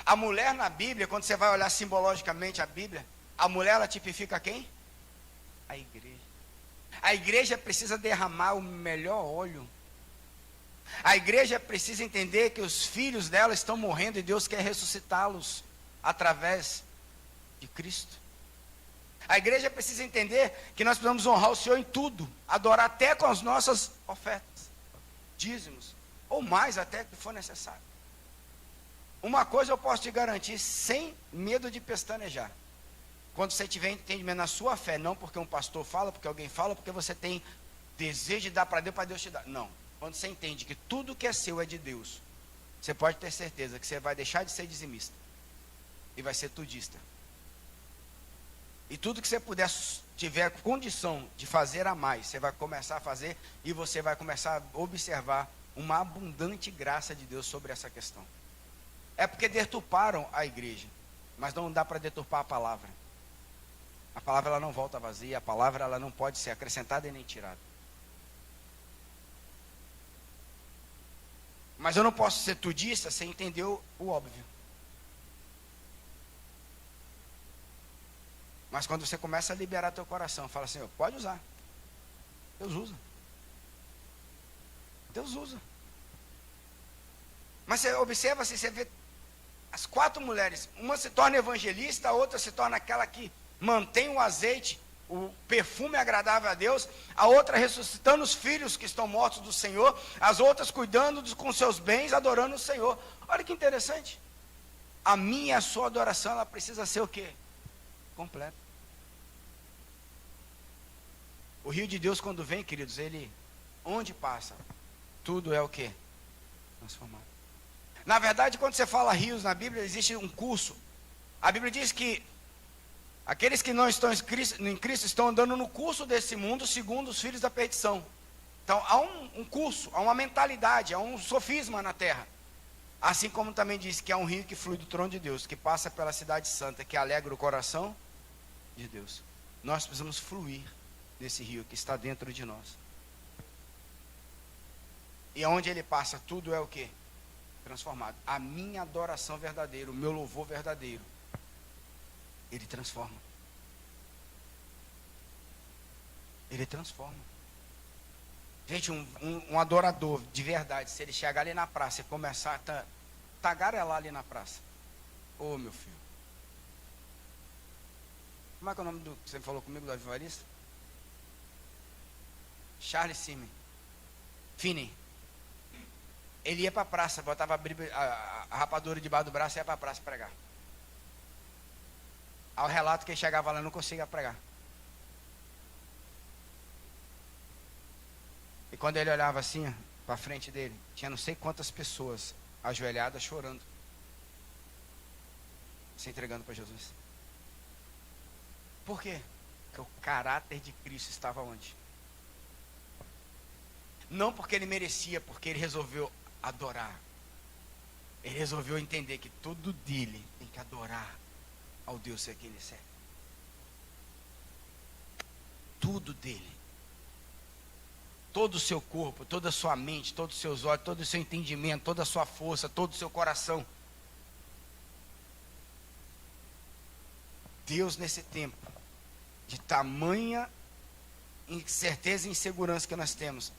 A mulher na Bíblia, quando você vai olhar simbologicamente a Bíblia, a mulher ela tipifica quem? A igreja. A igreja precisa derramar o melhor óleo. A igreja precisa entender que os filhos dela estão morrendo e Deus quer ressuscitá-los através de Cristo. A igreja precisa entender que nós precisamos honrar o Senhor em tudo, adorar até com as nossas ofertas, dízimos, ou mais até que for necessário. Uma coisa eu posso te garantir, sem medo de pestanejar. Quando você tiver entendimento na sua fé, não porque um pastor fala, porque alguém fala, porque você tem desejo de dar para Deus te dar. Não. Quando você entende que tudo que é seu é de Deus, você pode ter certeza que você vai deixar de ser dizimista e vai ser tudista. E tudo que você tiver condição de fazer a mais, você vai começar a fazer e você vai começar a observar uma abundante graça de Deus sobre essa questão. É porque deturparam a igreja, mas não dá para deturpar a palavra. A palavra ela não volta vazia, a palavra ela não pode ser acrescentada e nem tirada. Mas eu não posso ser tudista sem entender o óbvio. Mas quando você começa a liberar teu coração, fala assim, pode usar. Deus usa. Deus usa. Mas você observa assim, você vê as 4 mulheres, uma se torna evangelista, a outra se torna aquela que mantém o azeite, o perfume agradável a Deus, a outra ressuscitando os filhos que estão mortos do Senhor, as outras cuidando com seus bens, adorando o Senhor. Olha que interessante. A minha e a sua adoração, ela precisa ser o quê? Completa. O rio de Deus, quando vem, queridos, ele, onde passa, tudo é o quê? Transformado. Na verdade, quando você fala rios na Bíblia, existe um curso. A Bíblia diz que aqueles que não estão em Cristo estão andando no curso desse mundo, segundo os filhos da perdição. Então, há um curso, há uma mentalidade, há um sofisma na terra. Assim como também diz que há um rio que flui do trono de Deus, que passa pela cidade santa, que alegra o coração de Deus. Nós precisamos fluir nesse rio que está dentro de nós. E onde ele passa, tudo é o quê? Transformado. A minha adoração verdadeira, o meu louvor verdadeiro, ele transforma. Ele transforma. Gente, um adorador de verdade, se ele chegar ali na praça e começar a tagarelar ali na praça. Ô, meu filho. Como é que é o nome do que você falou comigo, do avivalista? Charles Finney. Ele ia para a praça, botava a rapadura debaixo do braço e ia para a praça pregar. Ao relato que ele chegava lá, não conseguia pregar. E quando ele olhava assim, para frente dele, tinha não sei quantas pessoas ajoelhadas, chorando, se entregando para Jesus. Por quê? Porque o caráter de Cristo estava onde? Não porque ele merecia, porque ele resolveu adorar. Ele resolveu entender que tudo dele tem que adorar ao Deus que ele serve. Tudo dele. Todo o seu corpo, toda a sua mente, todos os seus olhos, todo o seu entendimento, toda a sua força, todo o seu coração. Deus, nesse tempo de tamanha incerteza e insegurança que nós temos,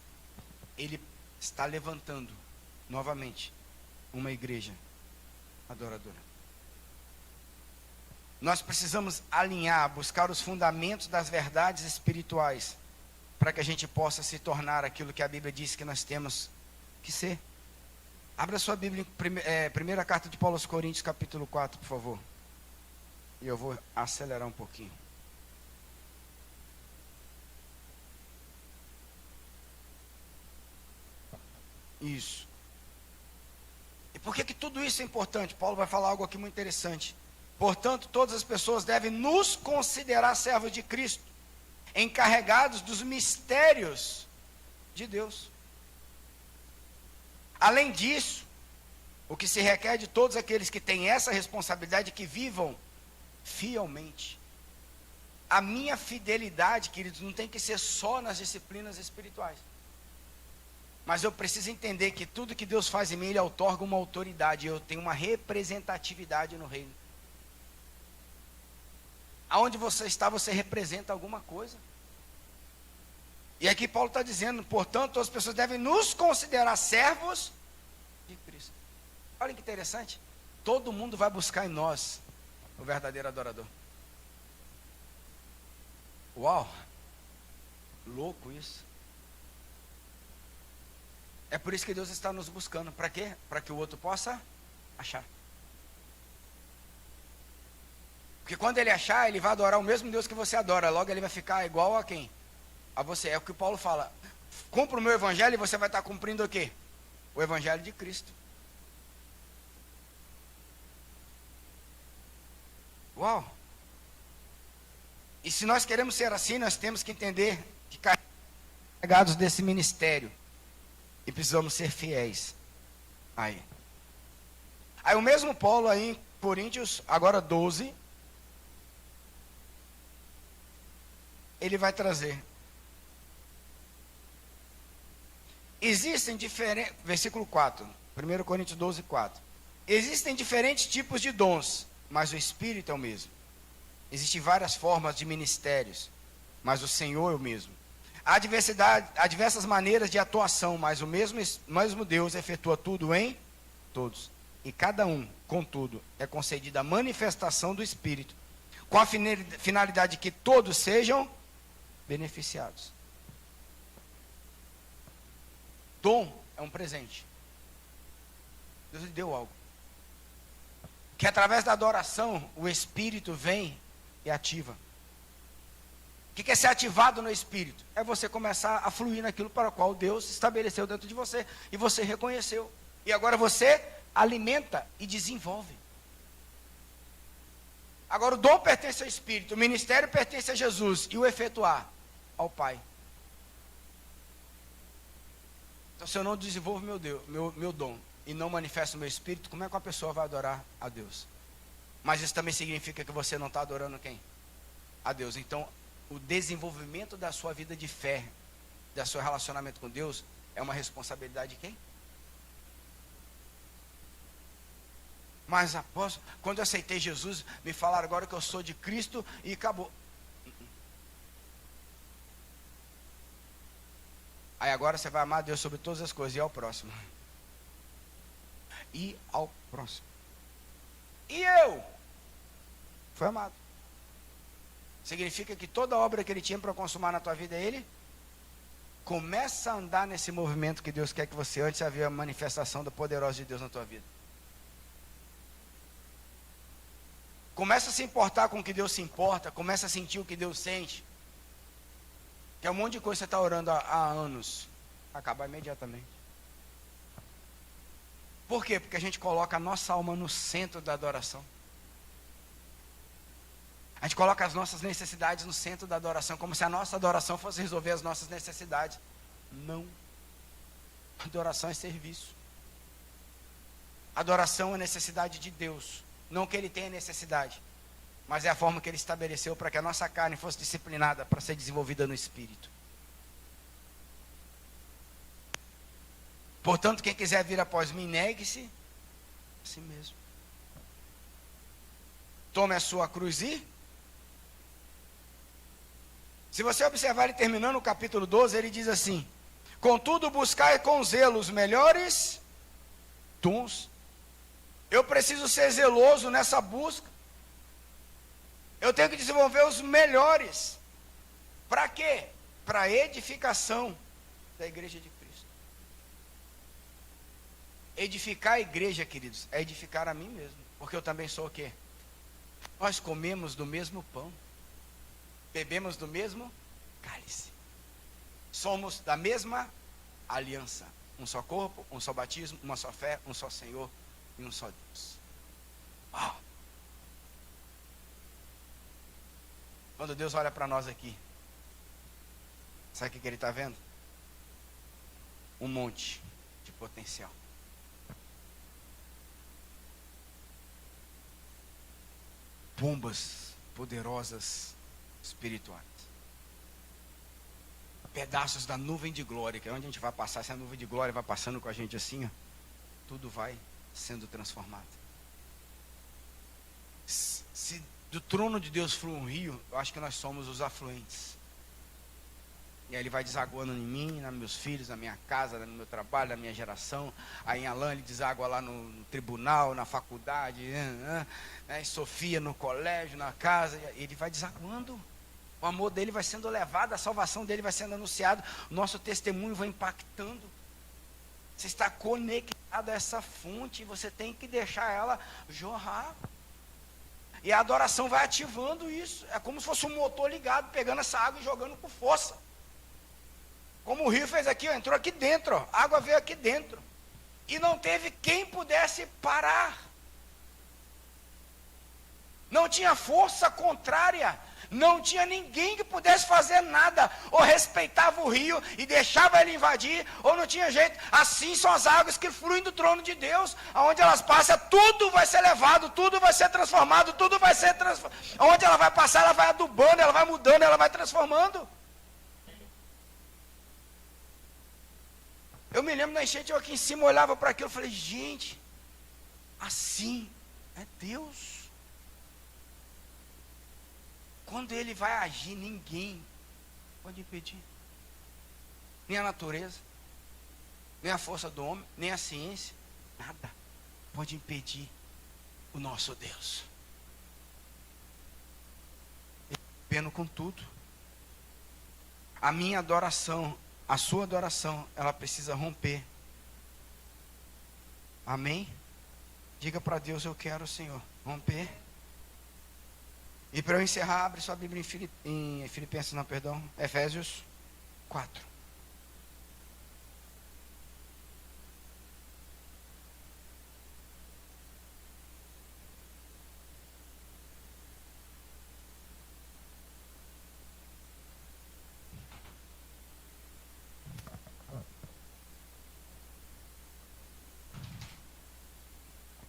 Ele está levantando novamente uma igreja adoradora. Nós precisamos alinhar, buscar os fundamentos das verdades espirituais, para que a gente possa se tornar aquilo que a Bíblia diz que nós temos que ser. Abra sua Bíblia em primeira carta de Paulo aos Coríntios, capítulo 4, por favor. E eu vou acelerar um pouquinho. Isso. E por que tudo isso é importante? Paulo vai falar algo aqui muito interessante. Portanto, todas as pessoas devem nos considerar servos de Cristo, encarregados dos mistérios de Deus. Além disso, o que se requer de todos aqueles que têm essa responsabilidade é que vivam fielmente. A minha fidelidade, queridos, não tem que ser só nas disciplinas espirituais. Mas eu preciso entender que tudo que Deus faz em mim, Ele outorga uma autoridade. Eu tenho uma representatividade no reino. Aonde você está, você representa alguma coisa. E aqui Paulo está dizendo, portanto, as pessoas devem nos considerar servos de Cristo. Olha que interessante. Todo mundo vai buscar em nós o verdadeiro adorador. Uau! Louco isso. É por isso que Deus está nos buscando. Para quê? Para que o outro possa achar. Porque quando ele achar, ele vai adorar o mesmo Deus que você adora. Logo ele vai ficar igual a quem? A você. É o que Paulo fala. Cumpra o meu evangelho e você vai estar cumprindo o quê? O evangelho de Cristo. Uau! E se nós queremos ser assim, nós temos que entender que carregados desse ministério. E precisamos ser fiéis a Ele. Aí o mesmo Paulo aí em Coríntios, agora 12, ele vai trazer. Existem diferentes, versículo 4, 1 Coríntios 12, 4. Existem diferentes tipos de dons, mas o Espírito é o mesmo. Existem várias formas de ministérios, mas o Senhor é o mesmo. Há diversas maneiras de atuação, mas o mesmo Deus efetua tudo em todos. e cada um, contudo, é concedida a manifestação do Espírito, com a finalidade de que todos sejam beneficiados. Dom é um presente. Deus lhe deu algo. Que através da adoração, o Espírito vem e ativa. O que é ser ativado no Espírito? É você começar a fluir naquilo para o qual Deus estabeleceu dentro de você. E você reconheceu. E agora você alimenta e desenvolve. Agora o dom pertence ao Espírito, o ministério pertence a Jesus. E o efetuar ao Pai. Então se eu não desenvolvo meu dom e não manifesto o meu Espírito, como é que uma pessoa vai adorar a Deus? Mas isso também significa que você não está adorando quem? A Deus. Então o desenvolvimento da sua vida de fé, do seu relacionamento com Deus, é uma responsabilidade de quem? Mas apóstolo, quando eu aceitei Jesus, me falaram agora que eu sou de Cristo e acabou. Aí agora você vai amar a Deus sobre todas as coisas e ao próximo. E ao próximo. E eu? Foi amado. Significa que toda obra que Ele tinha para consumar na tua vida, Ele começa a andar nesse movimento que Deus quer que você antes havia a manifestação do poderoso de Deus na tua vida. Começa a se importar com o que Deus se importa, começa a sentir o que Deus sente. Que é um monte de coisa que você está orando há anos. Vai acabar imediatamente. Por quê? Porque a gente coloca a nossa alma no centro da adoração. A gente coloca as nossas necessidades no centro da adoração, como se a nossa adoração fosse resolver as nossas necessidades. Não. Adoração é serviço. Adoração é necessidade de Deus. Não que Ele tenha necessidade, mas é a forma que Ele estabeleceu para que a nossa carne fosse disciplinada para ser desenvolvida no Espírito. Portanto, quem quiser vir após mim, negue-se a si mesmo. Tome a sua cruz e... Se você observar ele terminando o capítulo 12, ele diz assim: contudo, buscai com zelo os melhores dons. Eu preciso ser zeloso nessa busca. Eu tenho que desenvolver os melhores. Para quê? Para a edificação da igreja de Cristo. Edificar a igreja, queridos, é edificar a mim mesmo. Porque eu também sou o quê? Nós comemos do mesmo pão. Bebemos do mesmo cálice. Somos da mesma aliança. Um só corpo, um só batismo, uma só fé, um só Senhor e um só Deus. Uau! Quando Deus olha para nós aqui, sabe o que Ele está vendo? Um monte de potencial. Bombas poderosas espirituais. Pedaços da nuvem de glória, que é onde a gente vai passar, se a nuvem de glória vai passando com a gente assim, ó, tudo vai sendo transformado. Se do trono de Deus flui um rio, eu acho que nós somos os afluentes. E aí ele vai desaguando em mim, nos meus filhos, na minha casa, no meu trabalho, na minha geração. Aí em Alain ele deságua lá no tribunal, na faculdade, em Sofia, no colégio, na casa. Ele vai desaguando. O amor dele vai sendo levado, a salvação dele vai sendo anunciado. O nosso testemunho vai impactando. Você está conectado a essa fonte, você tem que deixar ela jorrar. E a adoração vai ativando isso. É como se fosse um motor ligado, pegando essa água e jogando com força. Como o rio fez aqui, ó, entrou aqui dentro, ó, a água veio aqui dentro. E não teve quem pudesse parar. Não tinha força contrária. Não tinha ninguém que pudesse fazer nada. Ou respeitava o rio e deixava ele invadir, ou não tinha jeito. Assim são as águas que fluem do trono de Deus. Aonde elas passam, tudo vai ser levado, tudo vai ser transformado, tudo vai ser transformado. Aonde ela vai passar, ela vai adubando, ela vai mudando, ela vai transformando. Eu me lembro da enchente, eu aqui em cima olhava para aquilo e falei, gente, assim é Deus. Quando Ele vai agir, ninguém pode impedir. Nem a natureza, nem a força do homem, nem a ciência, nada. pode impedir o nosso Deus. Rompendo com tudo. A minha adoração, a sua adoração, ela precisa romper. Amém? Diga para Deus: eu quero, Senhor, romper. E para eu encerrar, abre sua Bíblia em Filipenses, não, perdão, Efésios 4.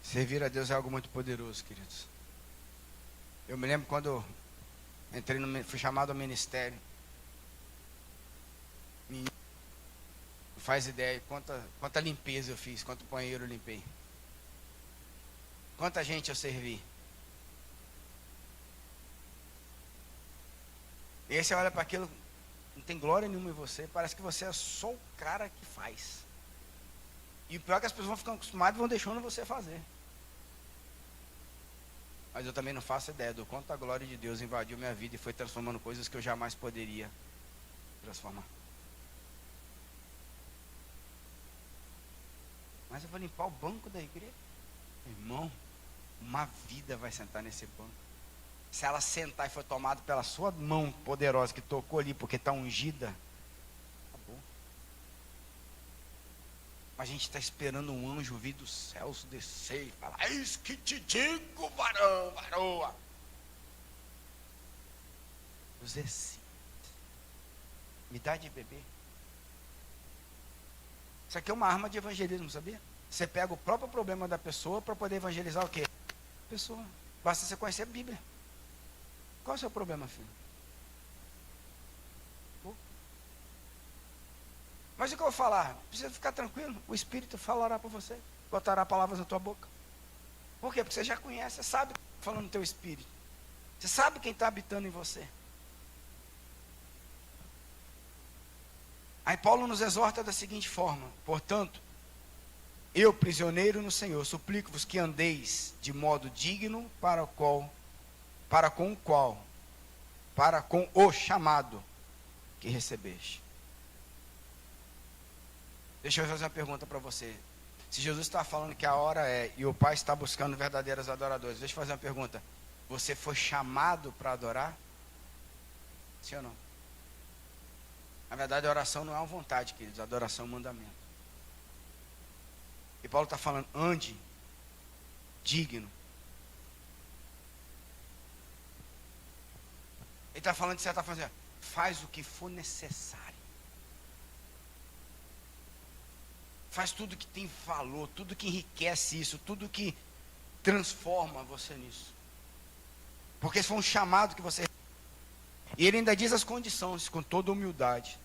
Servir a Deus é algo muito poderoso, queridos. Eu me lembro quando fui chamado ao ministério. Não faz ideia quanta limpeza eu fiz, quanto banheiro eu limpei. Quanta gente eu servi. E aí você olha para aquilo, não tem glória nenhuma em você, parece que você é só o cara que faz. E o pior é que as pessoas vão ficando acostumadas e vão deixando você fazer. Mas eu também não faço ideia do quanto a glória de Deus invadiu minha vida e foi transformando coisas que eu jamais poderia transformar. Mas eu vou limpar o banco da igreja. Irmão, uma vida vai sentar nesse banco. Se ela sentar e for tomada pela sua mão poderosa que tocou ali porque está ungida, acabou. A gente está esperando um anjo vir dos céus descer e falar: eis que te digo, varão, varoa. José, me dá de beber. Isso aqui é uma arma de evangelismo, sabia? Você pega o próprio problema da pessoa para poder evangelizar o quê? A pessoa. Basta você conhecer a Bíblia. Qual é o seu problema, filho? Mas o que eu vou falar? Precisa ficar tranquilo. O Espírito falará para você. Botará palavras na tua boca. Por quê? Porque você já conhece, você sabe o que está falando no teu espírito. Você sabe quem está habitando em você. Aí Paulo nos exorta da seguinte forma: portanto, eu, prisioneiro no Senhor, suplico-vos que andeis de modo digno para com o chamado que recebeste. Deixa eu fazer uma pergunta para você. Se Jesus está falando que a hora é e o Pai está buscando verdadeiros adoradores, deixa eu fazer uma pergunta. Você foi chamado para adorar? Sim ou não? Na verdade, a oração não é uma vontade, queridos. A adoração é um mandamento. E Paulo está falando: ande digno. Ele está falando que você está fazendo, faz o que for necessário. Faz tudo que tem valor, tudo que enriquece isso, tudo que transforma você nisso. Porque esse foi um chamado que você... E ele ainda diz as condições, com toda humildade,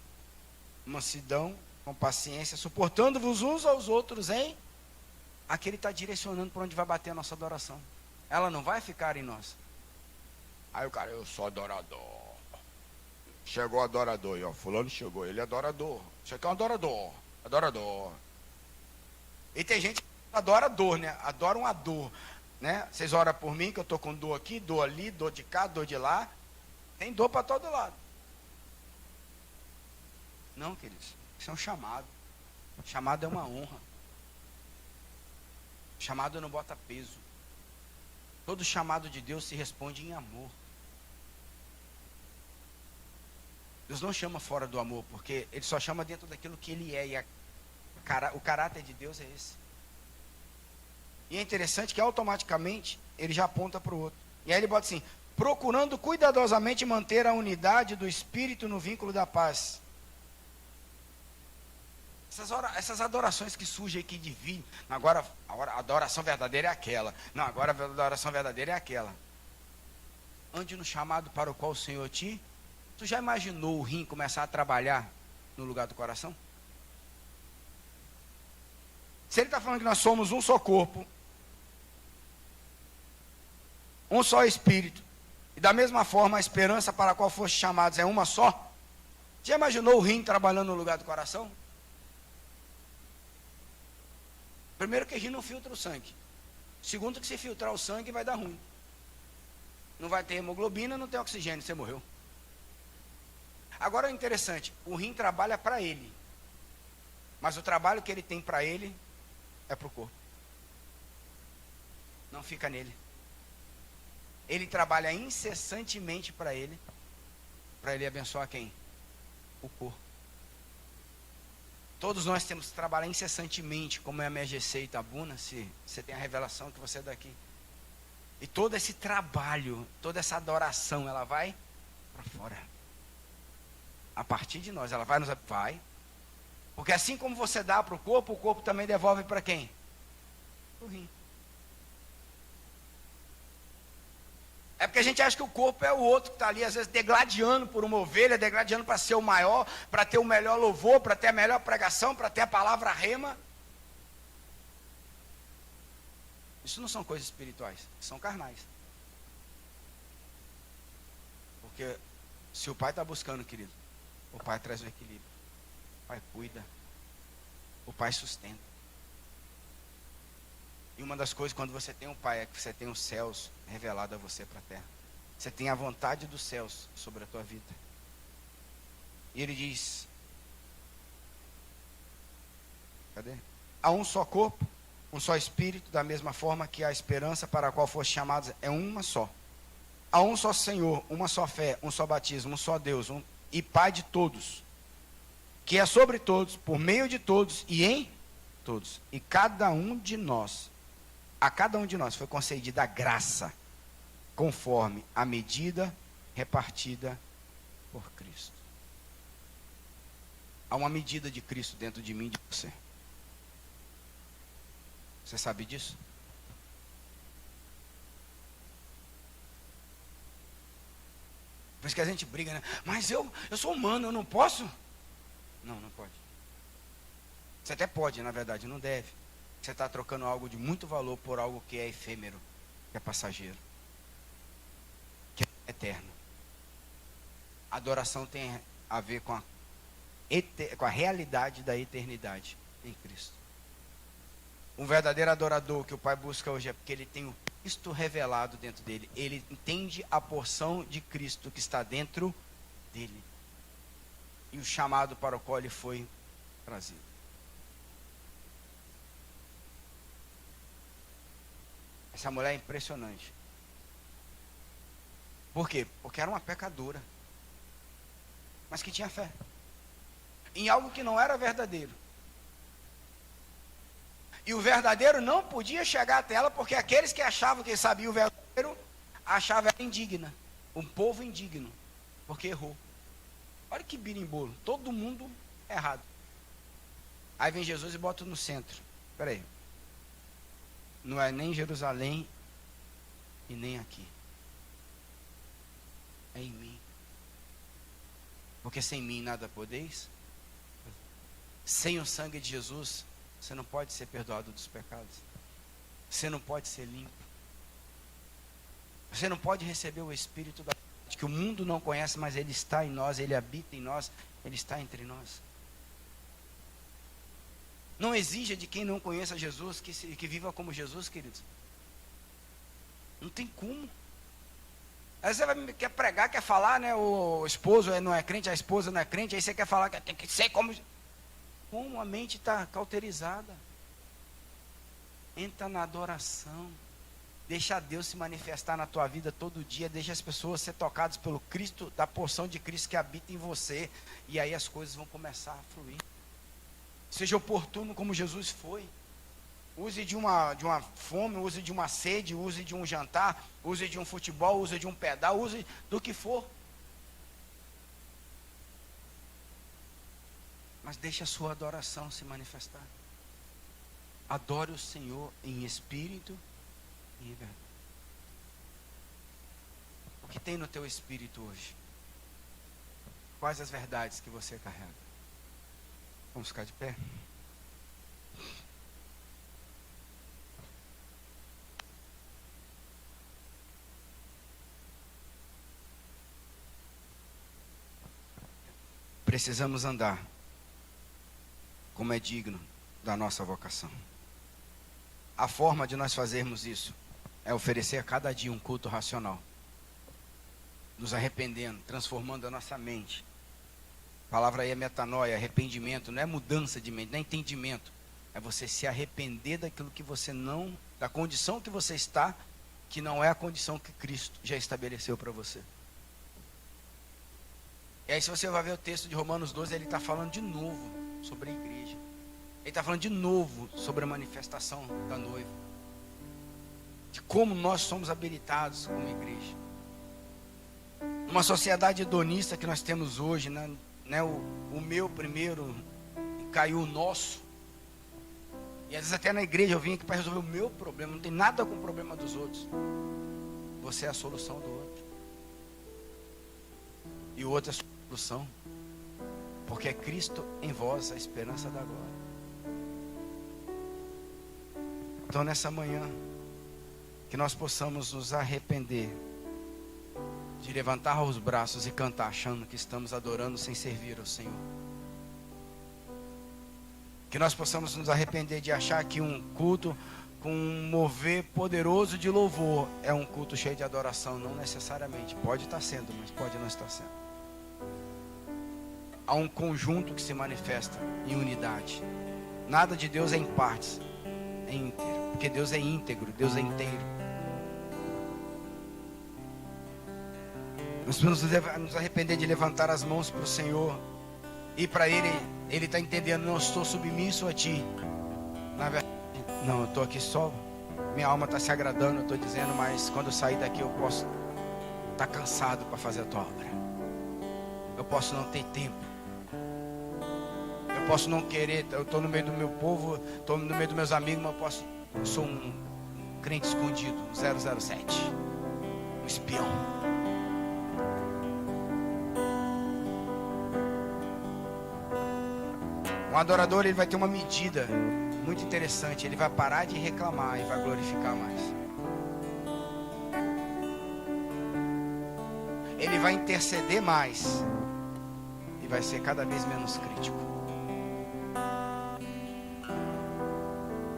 mansidão, com paciência, suportando-vos uns aos outros, hein? Aqui ele está direcionando para onde vai bater a nossa adoração. Ela não vai ficar em nós. Aí o cara: eu sou adorador. Chegou o adorador, e ó, fulano chegou, ele é adorador. Você quer um adorador? Adorador. E tem gente que adora dor, né? Adora uma dor, né? Vocês oram por mim que eu estou com dor aqui, dor ali, dor de cá, dor de lá. Tem dor para todo lado. Não, queridos, isso é um chamado. Chamado é uma honra. Chamado não bota peso. Todo chamado de Deus se responde em amor. Deus não chama fora do amor, porque Ele só chama dentro daquilo que Ele é. E o caráter de Deus é esse. E é interessante que automaticamente Ele já aponta para o outro. E aí Ele bota assim: procurando cuidadosamente manter a unidade do Espírito no vínculo da paz. Essas adorações que surgem aqui de vir, agora a adoração verdadeira é aquela. Não, agora a adoração verdadeira é aquela. Ande no chamado para o qual o Senhor te... Tu já imaginou o rim começar a trabalhar no lugar do coração? Se ele está falando que nós somos um só corpo, um só espírito, e da mesma forma a esperança para a qual foste chamados é uma só, já imaginou o rim trabalhando no lugar do coração? Primeiro que rim não filtra o sangue. Segundo que se filtrar o sangue vai dar ruim. Não vai ter hemoglobina, não tem oxigênio, você morreu. Agora é interessante, o rim trabalha para ele. Mas o trabalho que ele tem para ele é para o corpo. Não fica nele. Ele trabalha incessantemente para ele abençoar quem? O corpo. Todos nós temos que trabalhar incessantemente, como é a MGC e Itabuna, se você tem a revelação que você é daqui. E todo esse trabalho, toda essa adoração, ela vai para fora. A partir de nós, ela vai nos... Vai. Porque assim como você dá para o corpo também devolve para quem? O rim. É porque a gente acha que o corpo é o outro que está ali, às vezes, degladiando por uma ovelha, degladiando para ser o maior, para ter o melhor louvor, para ter a melhor pregação, para ter a palavra rema. Isso não são coisas espirituais, são carnais. Porque se o pai está buscando, querido, o pai traz o equilíbrio. O pai cuida. O pai sustenta. E uma das coisas, quando você tem um pai, é que você tem os céus revelado a você para a terra. Você tem a vontade dos céus sobre a tua vida. E ele diz: cadê? Há um só corpo, um só espírito, da mesma forma que a esperança para a qual foste chamados é uma só. Há um só Senhor, uma só fé, um só batismo, um só Deus, e Pai de todos, que é sobre todos, por meio de todos e em todos. E cada um de nós, a cada um de nós foi concedida a graça, conforme a medida repartida por Cristo. Há uma medida de Cristo dentro de mim e de você. Você sabe disso? Por isso que a gente briga, né? Mas eu sou humano, eu não posso? Não, não pode. Você até pode, na verdade, não deve. Você está trocando algo de muito valor por algo que é efêmero, que é passageiro, que é eterno. A adoração tem a ver com a realidade da eternidade em Cristo. Um verdadeiro adorador que o Pai busca hoje é porque ele tem o Cristo revelado dentro dele. Ele entende a porção de Cristo que está dentro dele. E o chamado para o qual ele foi trazido. Essa mulher é impressionante. Por quê? Porque era uma pecadora. Mas que tinha fé. Em algo que não era verdadeiro. E o verdadeiro não podia chegar até ela, porque aqueles que achavam que sabiam o verdadeiro, achavam ela indigna. Um povo indigno. Porque errou. Olha que birimbolo. Todo mundo errado. Aí vem Jesus e bota no centro. Espera aí. Não é nem Jerusalém e nem aqui. É em mim. Porque sem mim nada podeis. Sem o sangue de Jesus, você não pode ser perdoado dos pecados. Você não pode ser limpo. Você não pode receber o Espírito da verdade, que o mundo não conhece, mas ele está em nós, ele habita em nós, ele está entre nós. Não exija de quem não conheça Jesus que viva como Jesus, queridos. Não tem como. Aí você quer pregar, quer falar, né? O esposo não é crente, a esposa não é crente, aí você quer falar que tem que ser como. Como a mente está cauterizada. Entra na adoração. Deixa Deus se manifestar na tua vida todo dia. Deixa as pessoas ser tocadas pelo Cristo, da porção de Cristo que habita em você. E aí as coisas vão começar a fluir. Seja oportuno como Jesus foi. Use de uma fome, use de uma sede, use de um jantar, use de um futebol, use de um pedal, use do que for. Mas deixe a sua adoração se manifestar. Adore o Senhor em espírito e em verdade. O que tem no teu espírito hoje? Quais as verdades que você carrega? Vamos ficar de pé? Precisamos andar como é digno da nossa vocação. a forma de nós fazermos isso é oferecer a cada dia um culto racional, nos arrependendo, transformando a nossa mente. A palavra aí é metanoia, arrependimento, não é mudança de mente, não é entendimento. É você se arrepender daquilo que você não, da condição que você está, que não é a condição que Cristo já estabeleceu para você. E aí se você vai ver o texto de Romanos 12, ele está falando de novo sobre a igreja. Ele está falando de novo sobre a manifestação da noiva. De como nós somos habilitados como igreja. Uma sociedade hedonista que nós temos hoje, né, o meu primeiro, caiu o nosso. E às vezes até na igreja eu vim aqui para resolver o meu problema. Não tem nada com o problema dos outros. Você é a solução do outro. E o outro é a solução. Porque é Cristo em vós a esperança da glória. Então nessa manhã, que nós possamos nos arrepender de levantar os braços e cantar achando que estamos adorando sem servir ao Senhor. Que nós possamos nos arrepender de achar que um culto com um mover poderoso de louvor é um culto cheio de adoração. Não necessariamente, pode estar sendo, mas pode não estar sendo. Há um conjunto que se manifesta em unidade. Nada de Deus é em partes, é inteiro, porque Deus é íntegro, Deus é inteiro. Nós precisamos nos arrepender de levantar as mãos para o Senhor e para Ele está entendendo, não estou submisso a Ti. Na verdade, não, eu estou aqui só, minha alma está se agradando, eu estou dizendo, mas quando eu sair daqui eu posso estar cansado para fazer a Tua obra. Eu posso não ter tempo. Eu posso não querer, eu estou no meio do meu povo, estou no meio dos meus amigos, mas eu sou um crente escondido, 007, um espião. Um adorador, ele vai ter uma medida muito interessante. Ele vai parar de reclamar e vai glorificar mais. Ele vai interceder mais e vai ser cada vez menos crítico.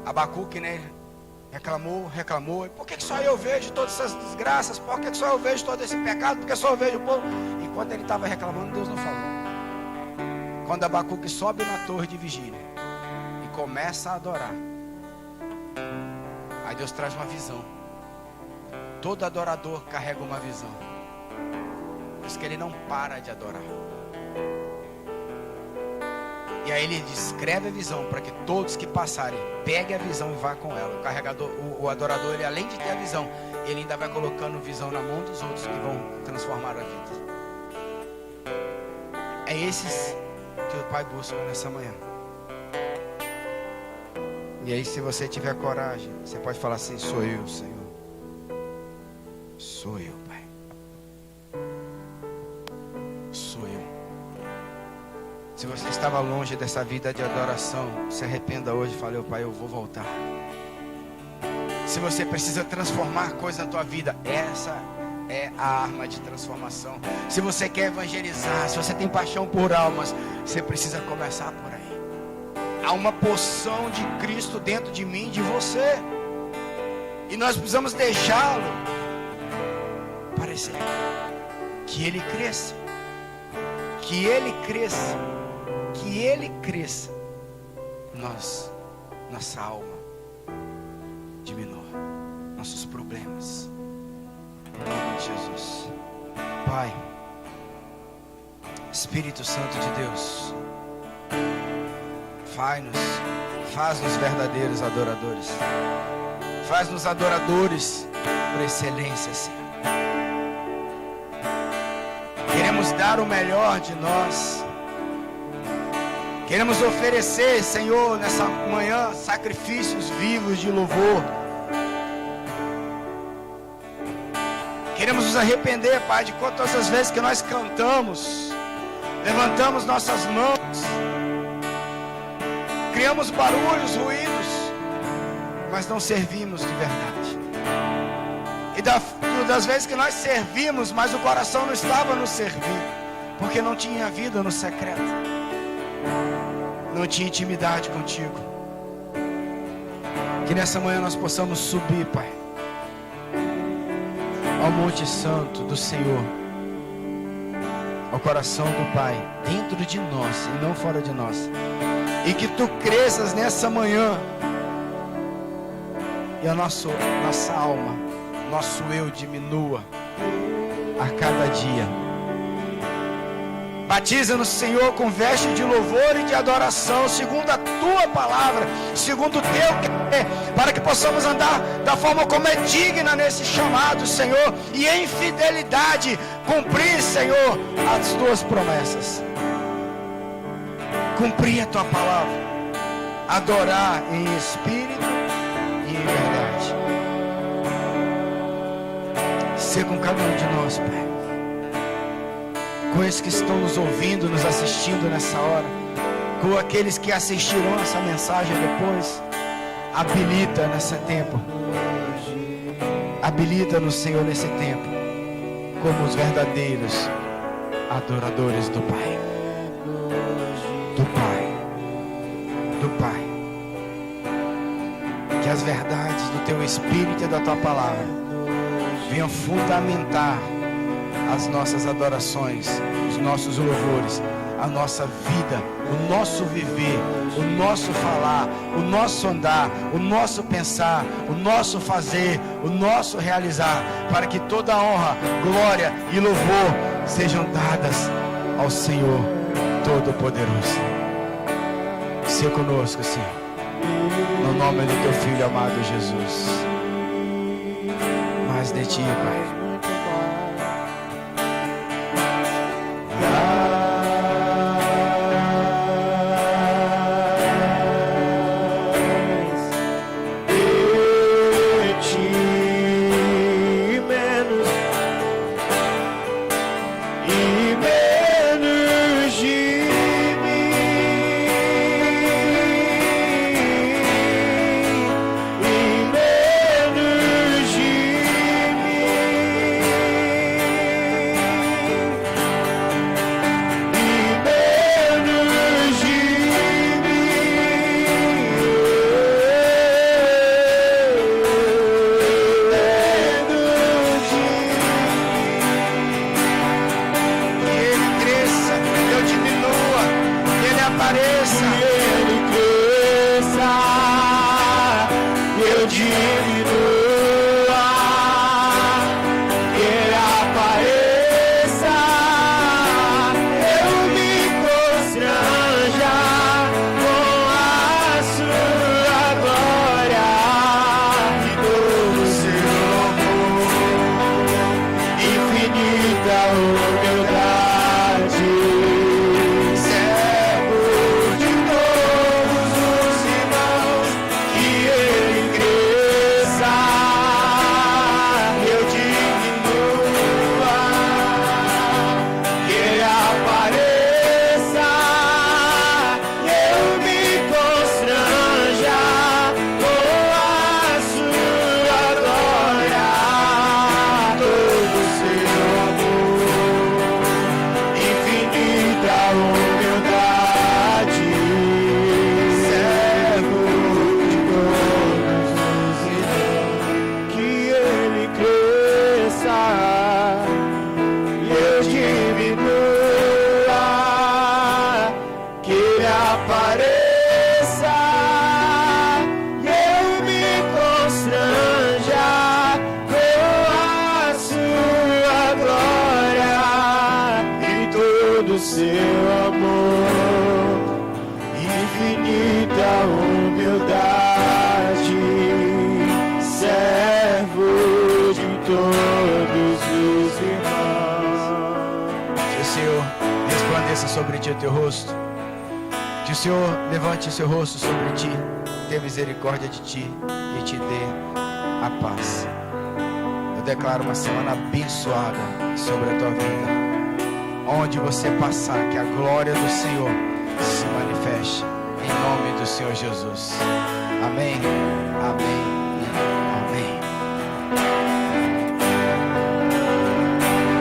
Abacuque, né? Reclamou. E por que só eu vejo todas essas desgraças? Por que só eu vejo todo esse pecado? Por que só eu vejo o povo? Enquanto ele estava reclamando, Deus não falou. Quando Abacuque sobe na torre de vigília e começa a adorar, aí Deus traz uma visão. Todo adorador carrega uma visão. Por isso que ele não para de adorar. E aí ele descreve a visão para que todos que passarem peguem a visão e vá com ela. O adorador, ele além de ter a visão, ele ainda vai colocando visão na mão dos outros que vão transformar a vida. É esses que o Pai busca nessa manhã. E aí, se você tiver coragem, você pode falar assim: sou eu, Senhor. Sou eu, Pai. Sou eu. Se você estava longe dessa vida de adoração, se arrependa hoje e fale: Pai, eu vou voltar. Se você precisa transformar coisas na tua vida, essa é a arma de transformação. Se você quer evangelizar, se você tem paixão por almas, você precisa começar por aí. Há uma porção de Cristo dentro de mim e de você, e nós precisamos deixá-lo parecer. Que ele cresça. Que ele cresça. Que ele cresça. Nossa alma diminua. Nossos problemas. Em nome de Jesus. Pai, Espírito Santo de Deus, faz-nos verdadeiros adoradores. Faz-nos adoradores por excelência, Senhor. Queremos dar o melhor de nós. Queremos oferecer, Senhor, nessa manhã, sacrifícios vivos de louvor. Queremos nos arrepender, Pai, de todas as vezes que nós cantamos, levantamos nossas mãos, criamos barulhos, ruídos, mas não servimos de verdade. E das vezes que nós servimos, mas o coração não estava nos servindo, porque não tinha vida no secreto, não tinha intimidade contigo. Que nessa manhã nós possamos subir, Pai, ao Monte Santo do Senhor, ao coração do Pai, dentro de nós e não fora de nós. E que Tu cresças nessa manhã, e a nossa alma, nosso eu diminua a cada dia. Batiza-nos, Senhor, com veste de louvor e de adoração, segundo a Tua palavra, segundo o Teu querer, para que possamos andar da forma como é digna nesse chamado, Senhor, e em fidelidade cumprir, Senhor, as Tuas promessas. Cumprir a Tua palavra, adorar em espírito e em verdade. Ser com cada um de nós, Pai, com esses que estão nos ouvindo, nos assistindo nessa hora, com aqueles que assistirão essa mensagem depois. Habilita nesse tempo, habilita-nos, Senhor, nesse tempo, como os verdadeiros adoradores do Pai, do Pai, do Pai. Que as verdades do Teu Espírito e da Tua palavra venham fundamentar as nossas adorações, os nossos louvores, a nossa vida, o nosso viver, o nosso falar, o nosso andar, o nosso pensar, o nosso fazer, o nosso realizar, para que toda honra, glória e louvor sejam dadas ao Senhor Todo-Poderoso. Seja conosco, Senhor, no nome do Teu Filho amado Jesus. Mais de Ti, Pai. Sobre ti o teu rosto, que o Senhor levante o seu rosto sobre ti, tenha misericórdia de ti e te dê a paz. Eu declaro uma semana abençoada sobre a tua vida, onde você passar, que a glória do Senhor se manifeste, em nome do Senhor Jesus. Amém, amém.